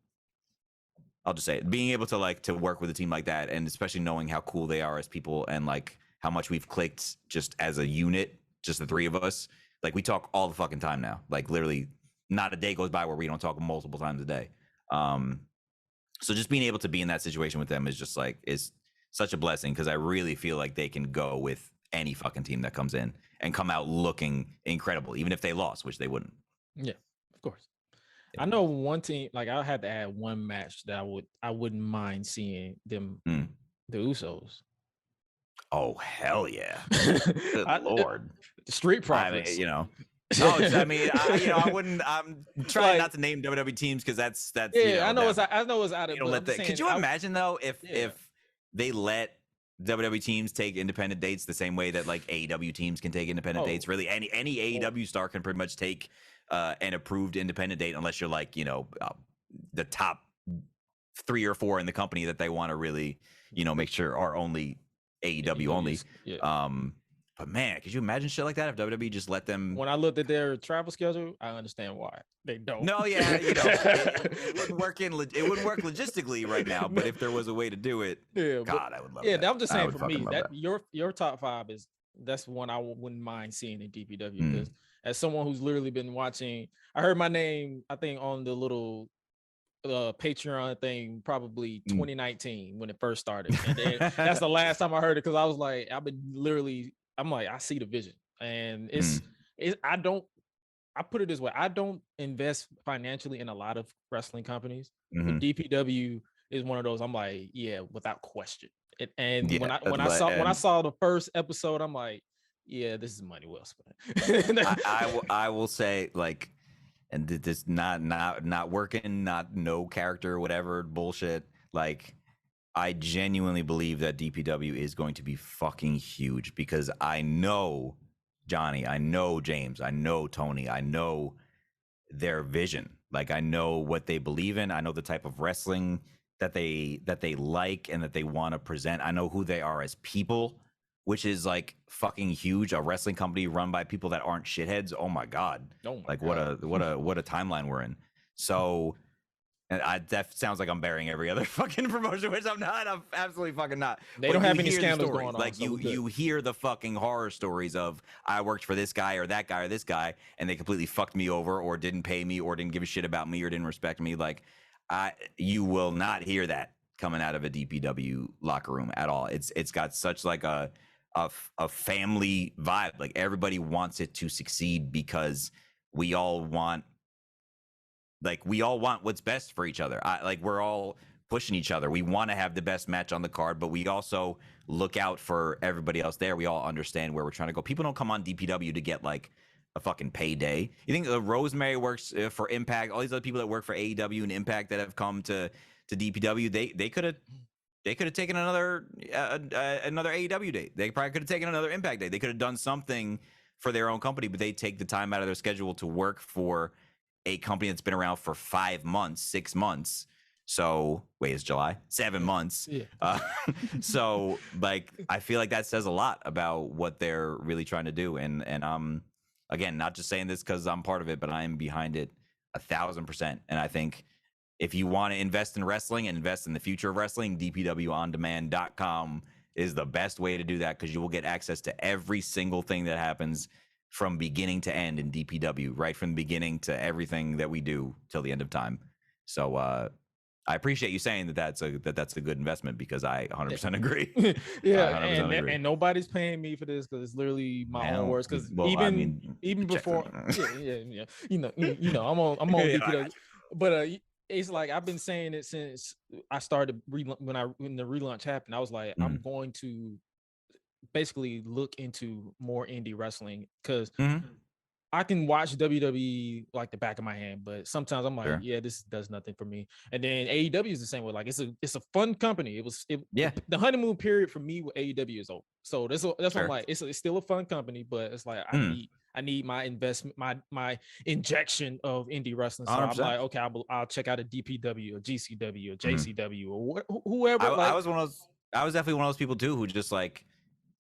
I'll just say it. Being able to like to work with a team like that, and especially knowing how cool they are as people, and like how much we've clicked just as a unit, just the three of us. Like we talk all the fucking time now. Like literally, not a day goes by where we don't talk multiple times a day. So just being able to be in that situation with them is just like is such a blessing, because I really feel like they can go with any fucking team that comes in and come out looking incredible, even if they lost, which they wouldn't. Yeah, of course. I know one team, like I had to add one match that I wouldn't mind seeing them, the Usos. Oh hell yeah! Good Lord, Street Profits. I mean, you know. No, I mean, I wouldn't. I'm trying not to name WWE teams because that's. Yeah, you know, I know it's out of. Could you imagine though if they let WWE teams take independent dates the same way that like AEW teams can take independent dates? Really, any AEW star can pretty much take an approved independent date, unless you're like the top 3 or 4 in the company that they want to really make sure are only AEW only. Yeah. But man, could you imagine shit like that if WWE just let them? When I looked at their travel schedule, I understand why they don't. No, yeah, it wouldn't work it wouldn't work logistically right now. But if there was a way to do it, God, I would love it. Yeah, I'm just saying for me that your top 5 that's one I wouldn't mind seeing in DPW, because as someone who's literally been watching, I heard my name, I think, on the little Patreon thing probably 2019 when it first started, and then that's the last time I heard it, because I was like, I'm like, I see the vision, and I put it this way, I don't invest financially in a lot of wrestling companies, but DPW is one of those. I'm like, yeah, without question. When I saw the first episode, I'm like, yeah, this is money well spent. I will say, like, and this not working, no character, whatever bullshit. Like, I genuinely believe that DPW is going to be fucking huge, because I know Johnny, I know James, I know Tony, I know their vision. Like, I know what they believe in. I know the type of wrestling that they like and that they want to present. I know who they are as people, which is like fucking huge. A wrestling company run by people that aren't shitheads. Oh my God. What a timeline we're in. So, and that sounds like I'm burying every other fucking promotion, which I'm not. I'm absolutely fucking not. They don't have any scandals going on. Like, you hear the fucking horror stories of, I worked for this guy or that guy or this guy, and they completely fucked me over, or didn't pay me, or didn't give a shit about me, or didn't respect me. Like, you will not hear that coming out of a DPW locker room at all. It's got such like a family vibe. Like, everybody wants it to succeed, because we all want what's best for each other. We're all pushing each other. We want to have the best match on the card, but we also look out for everybody else there. We all understand where we're trying to go. People don't come on DPW to get like a fucking payday. You think Rosemary works for Impact? All these other people that work for AEW and Impact that have come to DPW, they could have taken another AEW day. They probably could have taken another Impact day. They could have done something for their own company, but they take the time out of their schedule to work for a company that's been around for 5 months, 6 months. So wait, it's July, 7 months. Yeah. So like, I feel like that says a lot about what they're really trying to do. And again, not just saying this because I'm part of it, but I am behind it 1,000%. And I think if you want to invest in wrestling and invest in the future of wrestling, DPWOnDemand.com is the best way to do that, because you will get access to every single thing that happens from beginning to end in DPW, right from the beginning to everything that we do till the end of time. So I appreciate you saying that's a good investment, because I 100% agree. Yeah, 100% agree. And nobody's paying me for this, because it's literally my own words. Because even before, yeah, you know, I'm on DPW, but it's like I've been saying it since I started when the relaunch happened. I was like, I'm going to basically look into more indie wrestling, because I can watch WWE like the back of my hand, but sometimes I'm like, yeah, this does nothing for me. And then AEW is the same way. Like, it's a fun company. The honeymoon period for me with AEW is over. So that's what I'm like. It's still a fun company, but it's like I need my investment, my injection of indie wrestling. So 100%. I'm like, okay, I'll check out a DPW or GCW or JCW or whoever. I was definitely one of those people too, who just like,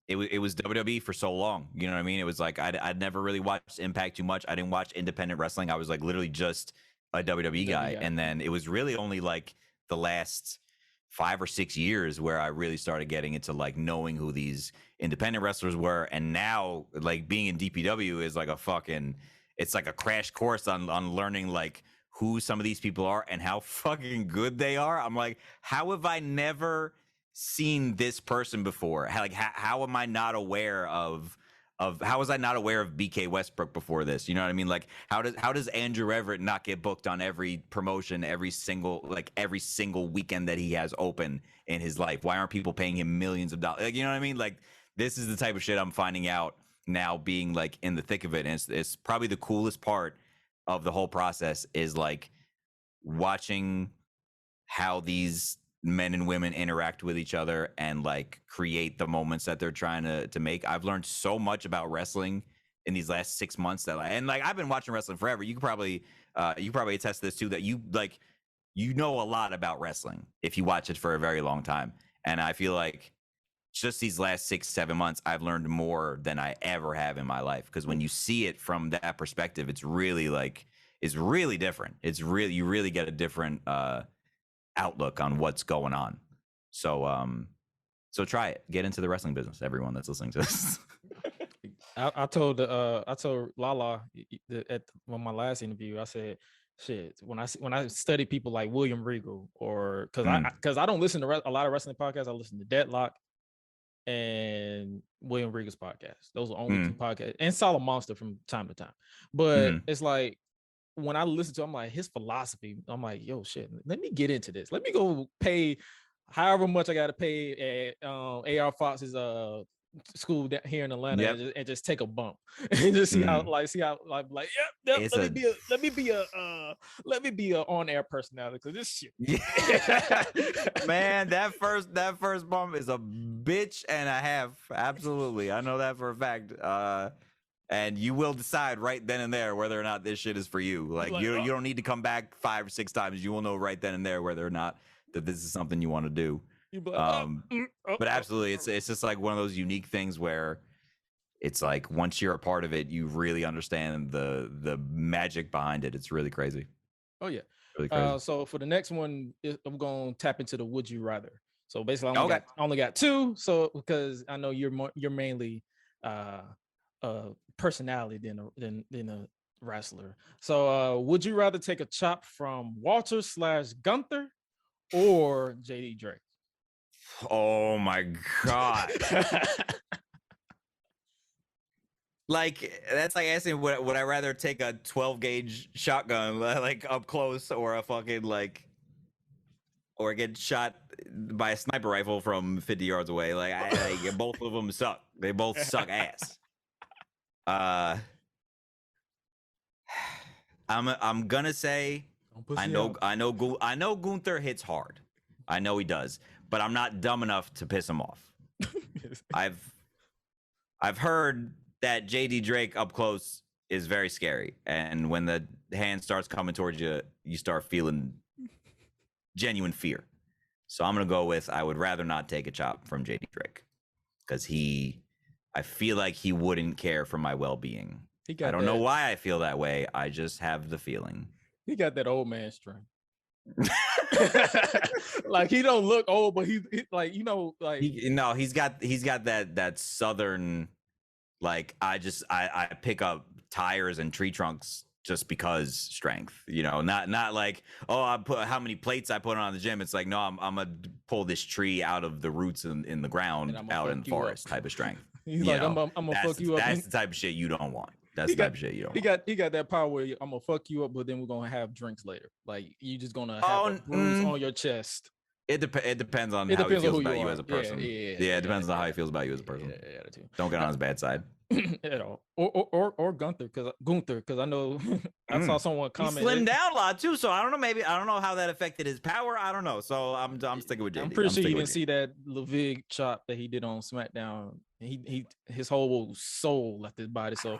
it was WWE for so long. You know what I mean? It was like, I'd never really watched Impact too much. I didn't watch independent wrestling. I was like literally just a WWE guy. And then it was really only like the last 5 or 6 years where I really started getting into like knowing who these independent wrestlers were. And now like being in DPW is like it's like a crash course on learning like who some of these people are and how fucking good they are. I'm like, how have I never seen this person before? How am I not aware of how was I not aware of BK Westbrook before this? You know what I mean? Like how does Andrew Everett not get booked on every promotion, every single weekend that he has open in his life? Why aren't people paying him millions of dollars? Like, you know what I mean? Like this is the type of shit I'm finding out now, being like in the thick of it. And it's probably the coolest part of the whole process is like watching how these men and women interact with each other and like create the moments that they're trying to make. I've learned so much about wrestling in these last 6 months and like I've been watching wrestling forever. You could probably attest to this too, that you know a lot about wrestling if you watch it for a very long time. And I feel like just these last 6-7 months, I've learned more than I ever have in my life. Because when you see it from that perspective, it's really different. You really get a different outlook on what's going on. So try it. Get into the wrestling business, everyone that's listening to this. I told Lala on my last interview, I said, shit, when I study people like William Regal, or because I don't listen to a lot of wrestling podcasts. I listen to Deadlock and William Regal's podcast. Those are only 2 podcasts, and Solid Monster from time to time. But it's like when I listen to him, I'm like, his philosophy, I'm like, yo, shit, let me get into this. Let me go pay however much I got to pay at AR Fox's school here in Atlanta, and just take a bump and just see how let me be a on-air personality, because this shit. Man, that first bump is a bitch and a half. Absolutely, I know that for a fact. And you will decide right then and there whether or not this shit is for you. Like you don't need to come back 5 or 6 times. You will know right then and there whether or not that this is something you want to do. But absolutely, it's just like one of those unique things where it's like once you're a part of it, you really understand the magic behind it. It's really crazy. Oh yeah. Really crazy. So for the next one, I'm gonna tap into the would you rather. So basically, I only got 2. So because I know you're mainly personality than a wrestler. So would you rather take a chop from Walter / Gunther or JD Drake? Oh my god. Like that's like asking would I rather take a 12 gauge shotgun like up close, or a fucking like, or get shot by a sniper rifle from 50 yards away. Like both of them suck. They both suck ass. I'm gonna say I know Gunther hits hard. I know he does, but I'm not dumb enough to piss him off. I've heard that JD Drake up close is very scary, and when the hand starts coming towards you, you start feeling genuine fear. So I'm gonna go with I would rather not take a chop from JD Drake, because I feel like he wouldn't care for my well-being. I don't know why I feel that way. I just have the feeling. He got that old man strength. Like he don't look old, but he like, you know, like he's got that southern, like I pick up tires and tree trunks just because strength, you know, not like, oh, I put how many plates I put on the gym. It's like, no, I'm gonna pull this tree out of the roots in the ground out in the forest type of strength. He's like, I'm gonna fuck you up. That's the type of shit you don't want. That's the type of shit you don't want. He got that power where I'm gonna fuck you up, but then we're gonna have drinks later. Like you just gonna have a bruise on your chest. It depends on how he feels about you as a person. Yeah, it depends on how he feels about you as a person. Yeah, don't get on his bad side at all. Or Gunther, because I know I saw someone comment. He slimmed down a lot too, so I don't know. I don't know how that affected his power. I don't know. So I'm sticking with JD. I'm pretty sure you didn't see that Levig chop that he did on SmackDown. His whole soul left his body. So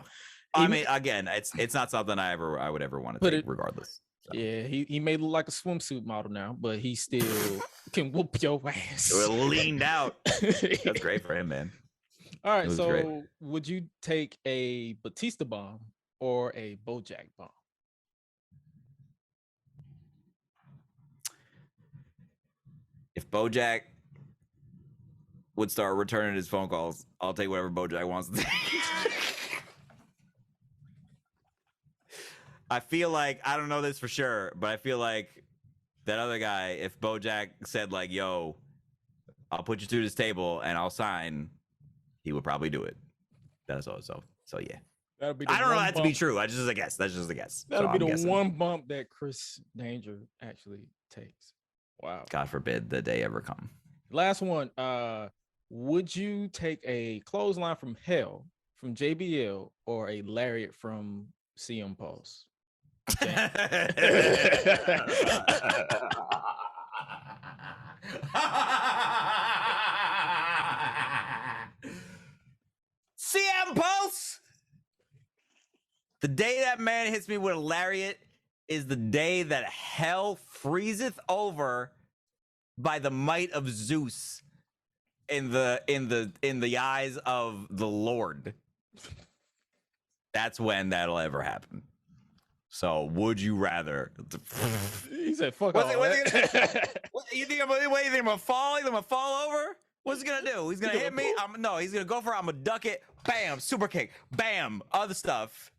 I mean, again, it's not something I would ever want to take, regardless. So. Yeah, he may look like a swimsuit model now, but he still can whoop your ass. Leaned out. That's great for him, man. All right, so great. Would you take a Batista bomb or a Bojack bomb? if Bojack would start returning his phone calls, I'll take whatever Bojack wants to take. I feel like, I don't know this for sure, but I feel like that other guy, if Bojack said like, yo, I'll put you through this table and I'll sign, he would probably do it. That's all. So yeah. That'll be I don't know that to be bump. true. That's just a guess. That's just a guess. That'll So be I'm the guessing. one bump that Chris Danger actually takes. Wow. God forbid the day ever come. Last one. Would you take a clothesline from hell from JBL or a lariat from CM Pulse? CM Pulse. The day that man hits me with a lariat is the day that hell freezeth over by the might of Zeus in the eyes of the Lord. That's when that'll ever happen. So, would you rather? He said, "Fuck What all that." You think I'm gonna fall? I'm gonna fall over? What's he gonna do? He's gonna hit me? No, he's gonna go for it. I'm gonna duck it. Bam, super kick. Bam, other stuff.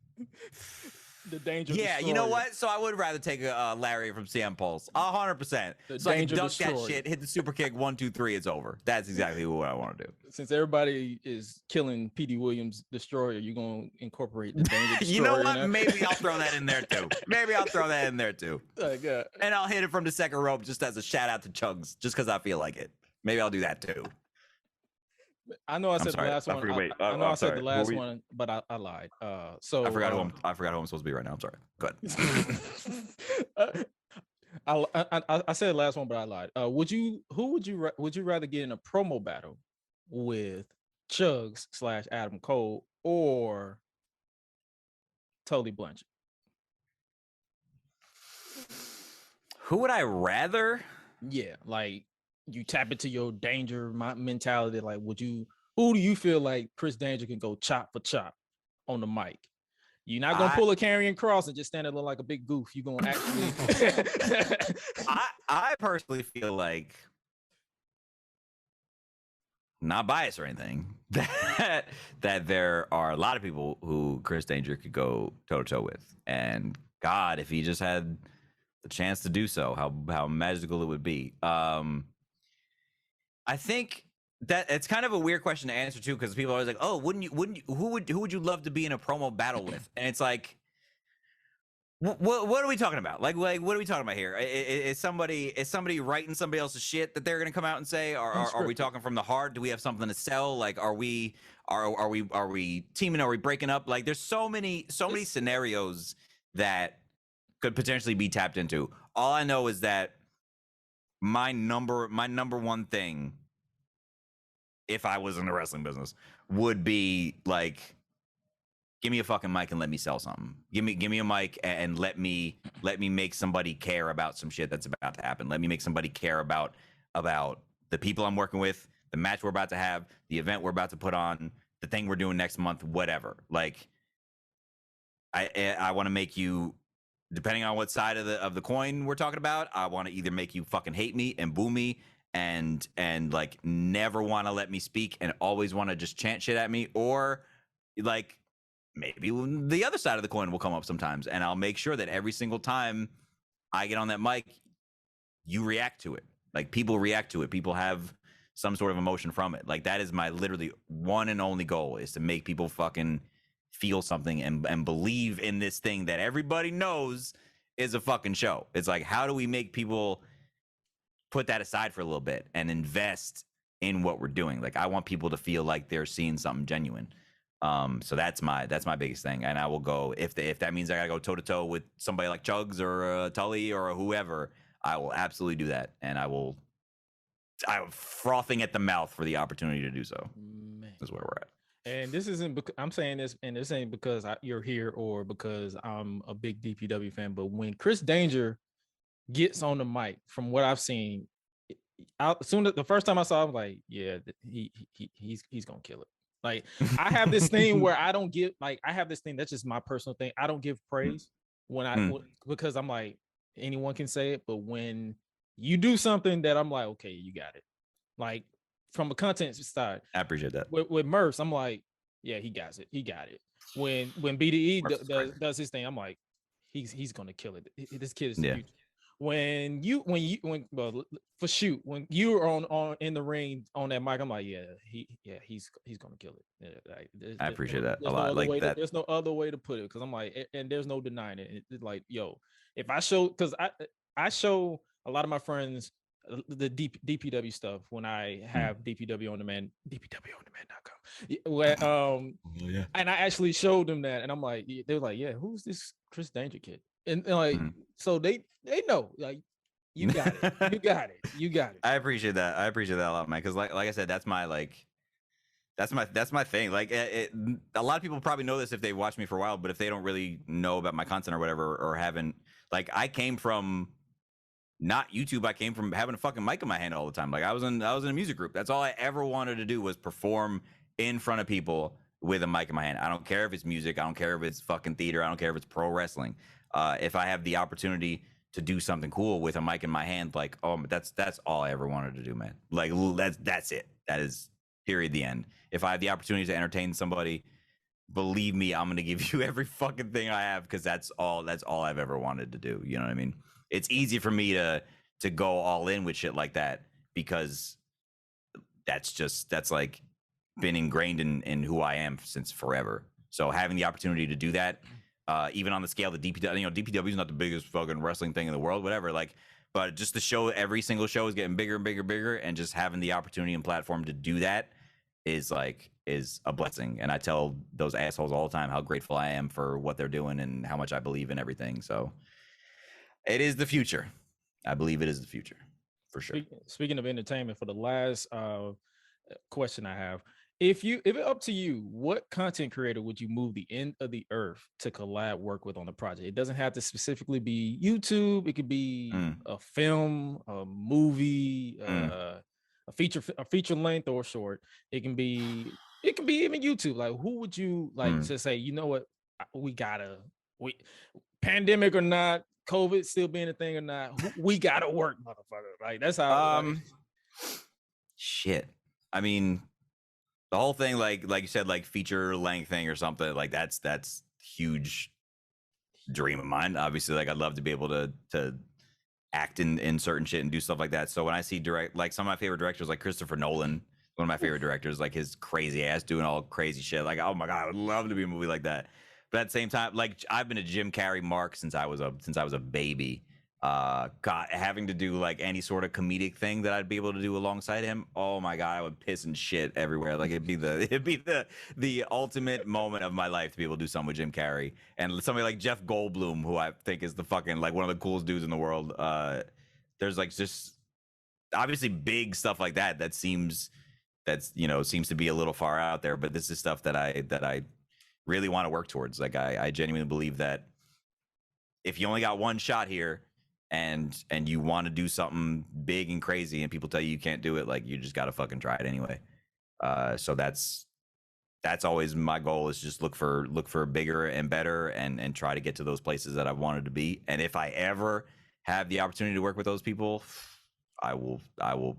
The Danger. Yeah, Destroyer. you know what? So I would rather take a lariat from CM Pulse, 100%. So I can Danger duck Destroyer. that shit, hit the super kick, 1, 2, 3, it's over. That's exactly what I want to do. Since everybody is killing P.D. Williams Destroyer, you're gonna incorporate the Danger Destroyer. You know what? in there? Maybe I'll throw that in there too. Like, And I'll hit it from the second rope just as a shout out to Chugs, just because I feel like it. Maybe I'll do that too. I know I said the sorry. last I one. forget- wait, I know I I'm said sorry. the last Were we- one, but I lied. So I forgot who I'm supposed to be right now. I'm sorry. Go ahead. I said the last one, but I lied. Would you rather get in a promo battle with Chugs / Adam Cole or Tully Blanchard? Who would I rather? Yeah, like you tap into your danger mentality. Like, who do you feel like Chris Danger can go chop for chop on the mic? You're not gonna pull a carrying cross and just stand there look like a big goof. You're gonna actually. I personally feel like, not biased or anything, that there are a lot of people who Chris Danger could go toe to toe with, and God, if he just had the chance to do so, how magical it would be. I think that it's kind of a weird question to answer too, because people are always like, "Oh, wouldn't you? Who would you love to be in a promo battle with?" And it's like, what are we talking about? Like what are we talking about here? Is somebody writing somebody else's shit that they're gonna come out and say? Or are we talking from the heart? Do we have something to sell? Like, are we teaming? Are we breaking up? Like, there's so many scenarios that could potentially be tapped into. All I know is that my number one thing, if I was in the wrestling business, would be like, give me a fucking mic and let me sell something. Give me a mic and let me make somebody care about some shit that's about to happen. Let me make somebody care about the people I'm working with, the match we're about to have, the event we're about to put on, the thing we're doing next month, whatever. Like, I want to make you, depending on what side of the coin we're talking about, I want to either make you fucking hate me and boo me and like never want to let me speak and always want to just chant shit at me, or like maybe the other side of the coin will come up sometimes, and I'll make sure that every single time I get on that mic, you react to it. Like, people react to it. People have some sort of emotion from it. Like, that is my literally one and only goal, is to make people fucking feel something and believe in this thing that everybody knows is a fucking show. It's like, how do we make people put that aside for a little bit and invest in what we're doing? Like, I want people to feel like they're seeing something genuine. So that's my biggest thing. And I will go, if that means I gotta go toe to toe with somebody like Chugs or Tully or whoever, I will absolutely do that. And I'm frothing at the mouth for the opportunity to do so. Man. That's where we're at. And this isn't because I'm saying this, and this ain't because you're here or because I'm a big DPW fan, but when Chris Danger gets on the mic, from what I've seen, the first time I saw him, like, yeah, he's gonna kill it. Like, I have this thing where I don't give, like, I have this thing that's just my personal thing. I don't give praise because I'm like, anyone can say it, but when you do something that I'm like, okay, you got it. Like from a content side, I appreciate that. with Murphs, I'm like, yeah, he got it. He got it. When BDE does his thing, I'm like, he's gonna kill it. This kid is the future. When well, for shoot, when you are on in the ring on that mic, I'm like, he's gonna kill it. Like, I appreciate that a lot. Like that. There's no other way to put it, because I'm like, and there's no denying it. It's like, yo, if I show, because I show a lot of my friends the DPW stuff when I have DPW on demand, DPWondemand.com. Where and I actually showed them that, and I'm like, they were like, yeah, who's this Chris Danger kid? And like, so they know, like, you got it, you got it. I appreciate that. I appreciate that a lot, man. Because like I said, that's my thing. Like, a lot of people probably know this if they watched me for a while, but if they don't really know about my content or whatever, or haven't, like, I came from not YouTube. I came from having a fucking mic in my hand all the time. Like, I was in a music group. That's all I ever wanted to do, was perform in front of people with a mic in my hand. I don't care if it's music. I don't care if it's fucking theater. I don't care if it's pro wrestling. If I have the opportunity to do something cool with a mic in my hand, like, oh, that's all I ever wanted to do, man. Like, that's it. That is period, the end. If I have the opportunity to entertain somebody, believe me, I'm gonna give you every fucking thing I have, because that's all I've ever wanted to do. You know what I mean? It's easy for me to go all in with shit like that, because that's like been ingrained in who I am since forever. So having the opportunity to do that, even on the scale that DPW, DPW is not the biggest fucking wrestling thing in the world, whatever. Like, but just the show, every single show is getting bigger and bigger and bigger, and just having the opportunity and platform to do that is a blessing. And I tell those assholes all the time how grateful I am for what they're doing and how much I believe in everything. So it is the future. I believe it is the future, for sure. Speaking of entertainment, for the last question I have, if it's up to you, what content creator would you move the end of the earth to collab work with on the project? It doesn't have to specifically be YouTube. It could be a film, a movie, a feature length or short. It can be even YouTube. Like, who would you like to say, you know what, we pandemic or not, COVID still being a thing or not, we gotta work, motherfucker. Like, that's how. Shit. I mean, the whole thing, like you said, like feature length thing or something, like that's huge dream of mine. Obviously, like, I'd love to be able to act in certain shit and do stuff like that. So when I see like some of my favorite directors, like Christopher Nolan, one of my favorite directors, like his crazy ass doing all crazy shit, like, oh my god, I would love to be in a movie like that. But at the same time, like, I've been a Jim Carrey mark since I was a baby. God, having to do like any sort of comedic thing that I'd be able to do alongside him, oh my god, I would piss and shit everywhere. Like, it'd be the ultimate moment of my life to be able to do something with Jim Carrey. And somebody like Jeff Goldblum, who I think is the fucking, like, one of the coolest dudes in the world. There's like just obviously big stuff like that seems to be a little far out there, but this is stuff that I really want to work towards. Like, I genuinely believe that if you only got one shot here, and you want to do something big and crazy, and people tell you can't do it, like, you just got to fucking try it anyway. So that's always my goal, is just look for bigger and better, and try to get to those places that I've wanted to be. And if I ever have the opportunity to work with those people, I will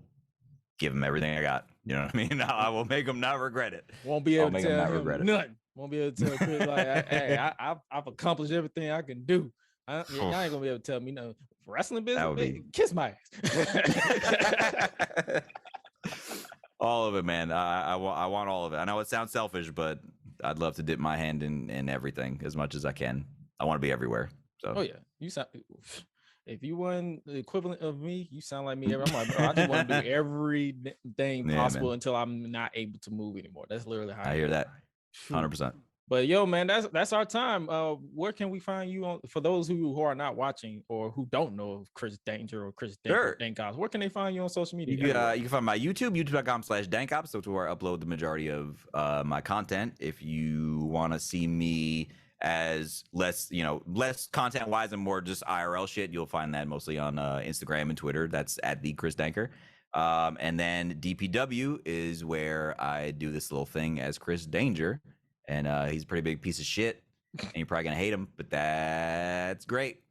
give them everything I got. You know what I mean? I will make them not regret it. Won't be able to tell him nothing. Won't be able to tell Chris, like, hey, I've accomplished everything I can do. Y'all ain't gonna be able to tell me no wrestling business. Kiss my ass. All of it, man. I want all of it. I know it sounds selfish, but I'd love to dip my hand in everything as much as I can. I want to be everywhere. So. Oh yeah, you sound. If you weren't the equivalent of me, you sound like me. I'm like, bro, I just want to do everything possible until I'm not able to move anymore. That's literally how I hear that. 100%. But yo, man, that's our time. Where can we find you on, for those who are not watching or who don't know of Chris Danger or Chris Denker, DenkOps? Where can they find you on social media? You can find my YouTube, youtube.com/DenkOps. That's where I upload the majority of my content. If you want to see me as less content wise and more just IRL shit, you'll find that mostly on Instagram and Twitter. That's at the Chris Denker. And then DPW is where I do this little thing as Chris Danger. And he's a pretty big piece of shit, and you're probably gonna hate him, but that's great.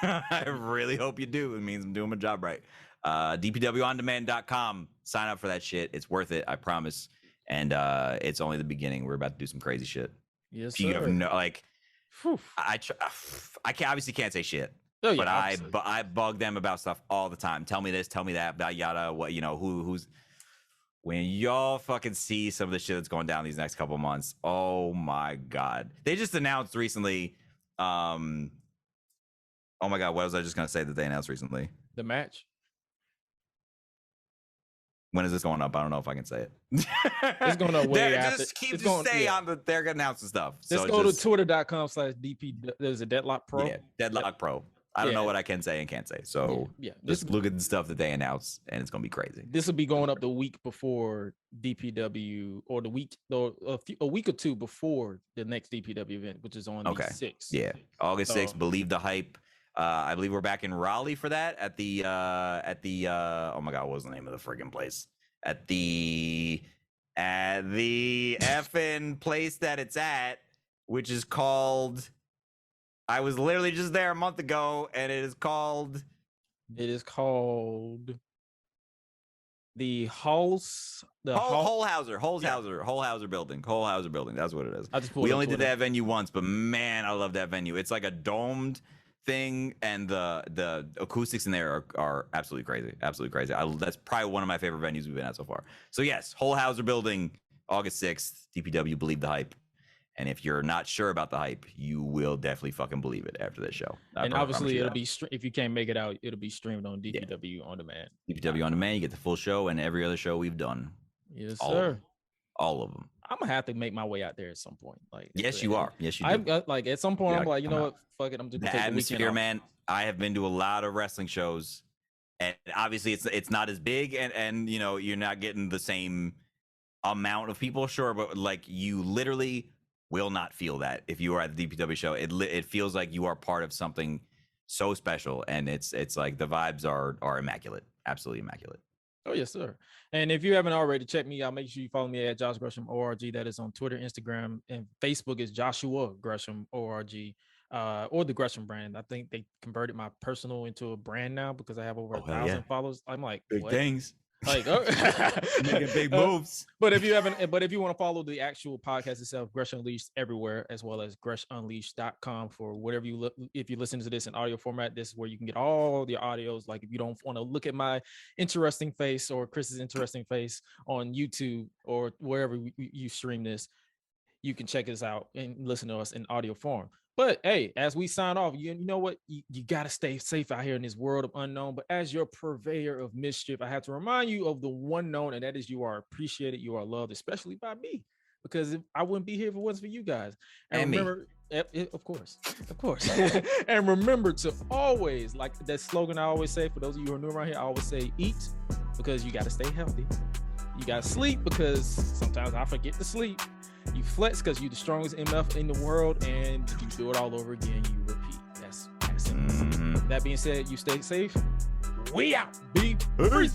I really hope you do. It means I'm doing my job right. DPWOndemand.com. Sign up for that shit. It's worth it, I promise. And it's only the beginning. We're about to do some crazy shit. Yes, if you sir. have no, like, Whew. I obviously can't say shit. Oh, yeah, but obviously. I bug them about stuff all the time. Tell me this, tell me that, about yada, what, you know, who's. When y'all fucking see some of the shit that's going down these next couple months, oh my god! They just announced recently. Oh my god, what was I just gonna say that they announced recently? The match. When is this going up? I don't know if I can say it. It's going up way after. Just keep it's just going, stay yeah. on the. They're gonna announce the stuff. Just So go just, to twitter.com/DP. There's a Deadlock Pro. Yeah, Deadlock Pro. I don't know what I can say and can't say. So yeah. Just look at the stuff that they announce, and it's gonna be crazy. This will be going up the week before DPW, or the week, or a week or two before the next DPW event, which is on the 6th. Yeah, August 6th. Believe the hype. I believe we're back in Raleigh for that at the oh my god, what was the name of the friggin' place? At the effing place that it's at, which is called. I was literally just there a month ago, and it is called the Holhauser building. Holhauser building. That's what it is. We only did that venue once, but man, I love that venue. It's like a domed thing, and the acoustics in there are absolutely crazy. Absolutely crazy. That's probably one of my favorite venues we've been at so far. So yes, Holhauser building, August 6th, DPW, believe the hype. And if you're not sure about the hype, you will definitely fucking believe it after this show. And obviously, it'll be if you can't make it out, it'll be streamed on DPW On Demand. DPW On Demand, you get the full show and every other show we've done. Yes, sir. All of them. I'm gonna have to make my way out there at some point. Like, yes, you are. Yes, you do. Like at some point, I'm like, you know what? Fuck it. I'm just the atmosphere, man. I have been to a lot of wrestling shows, and obviously, it's not as big, and you know, you're not getting the same amount of people, sure, but like you literally will not feel that if you are at the DPW show. It feels like you are part of something so special, and it's like the vibes are immaculate, absolutely immaculate. Oh yes, sir. And if you haven't already, check me out. Make sure you follow me at Josh Gresham ORG. That is on Twitter, Instagram, and Facebook is Joshua Gresham ORG, or the Gresham brand. I think they converted my personal into a brand now because I have over 1,000 followers. I'm like, big what? things. Like making big moves. But if you want to follow the actual podcast itself, Gresh Unleashed everywhere, as well as GreshUnleashed.com for whatever you look. If you listen to this in audio format, this is where you can get all the audios. Like if you don't want to look at my interesting face or Chris's interesting face on YouTube or wherever you stream this, you can check us out and listen to us in audio form. But hey, as we sign off, you know what? You got to stay safe out here in this world of unknown. But as your purveyor of mischief, I have to remind you of the one known, and that is you are appreciated, you are loved, especially by me, because I wouldn't be here if it wasn't for you guys. And remember, of course. And remember to always, like that slogan I always say, for those of you who are new around here, I always say, eat because you got to stay healthy. You got to sleep because sometimes I forget to sleep. You flex because you're the strongest MF in the world, and you do it all over again. You repeat. That's it. That being said, you stay safe. We out. Be free.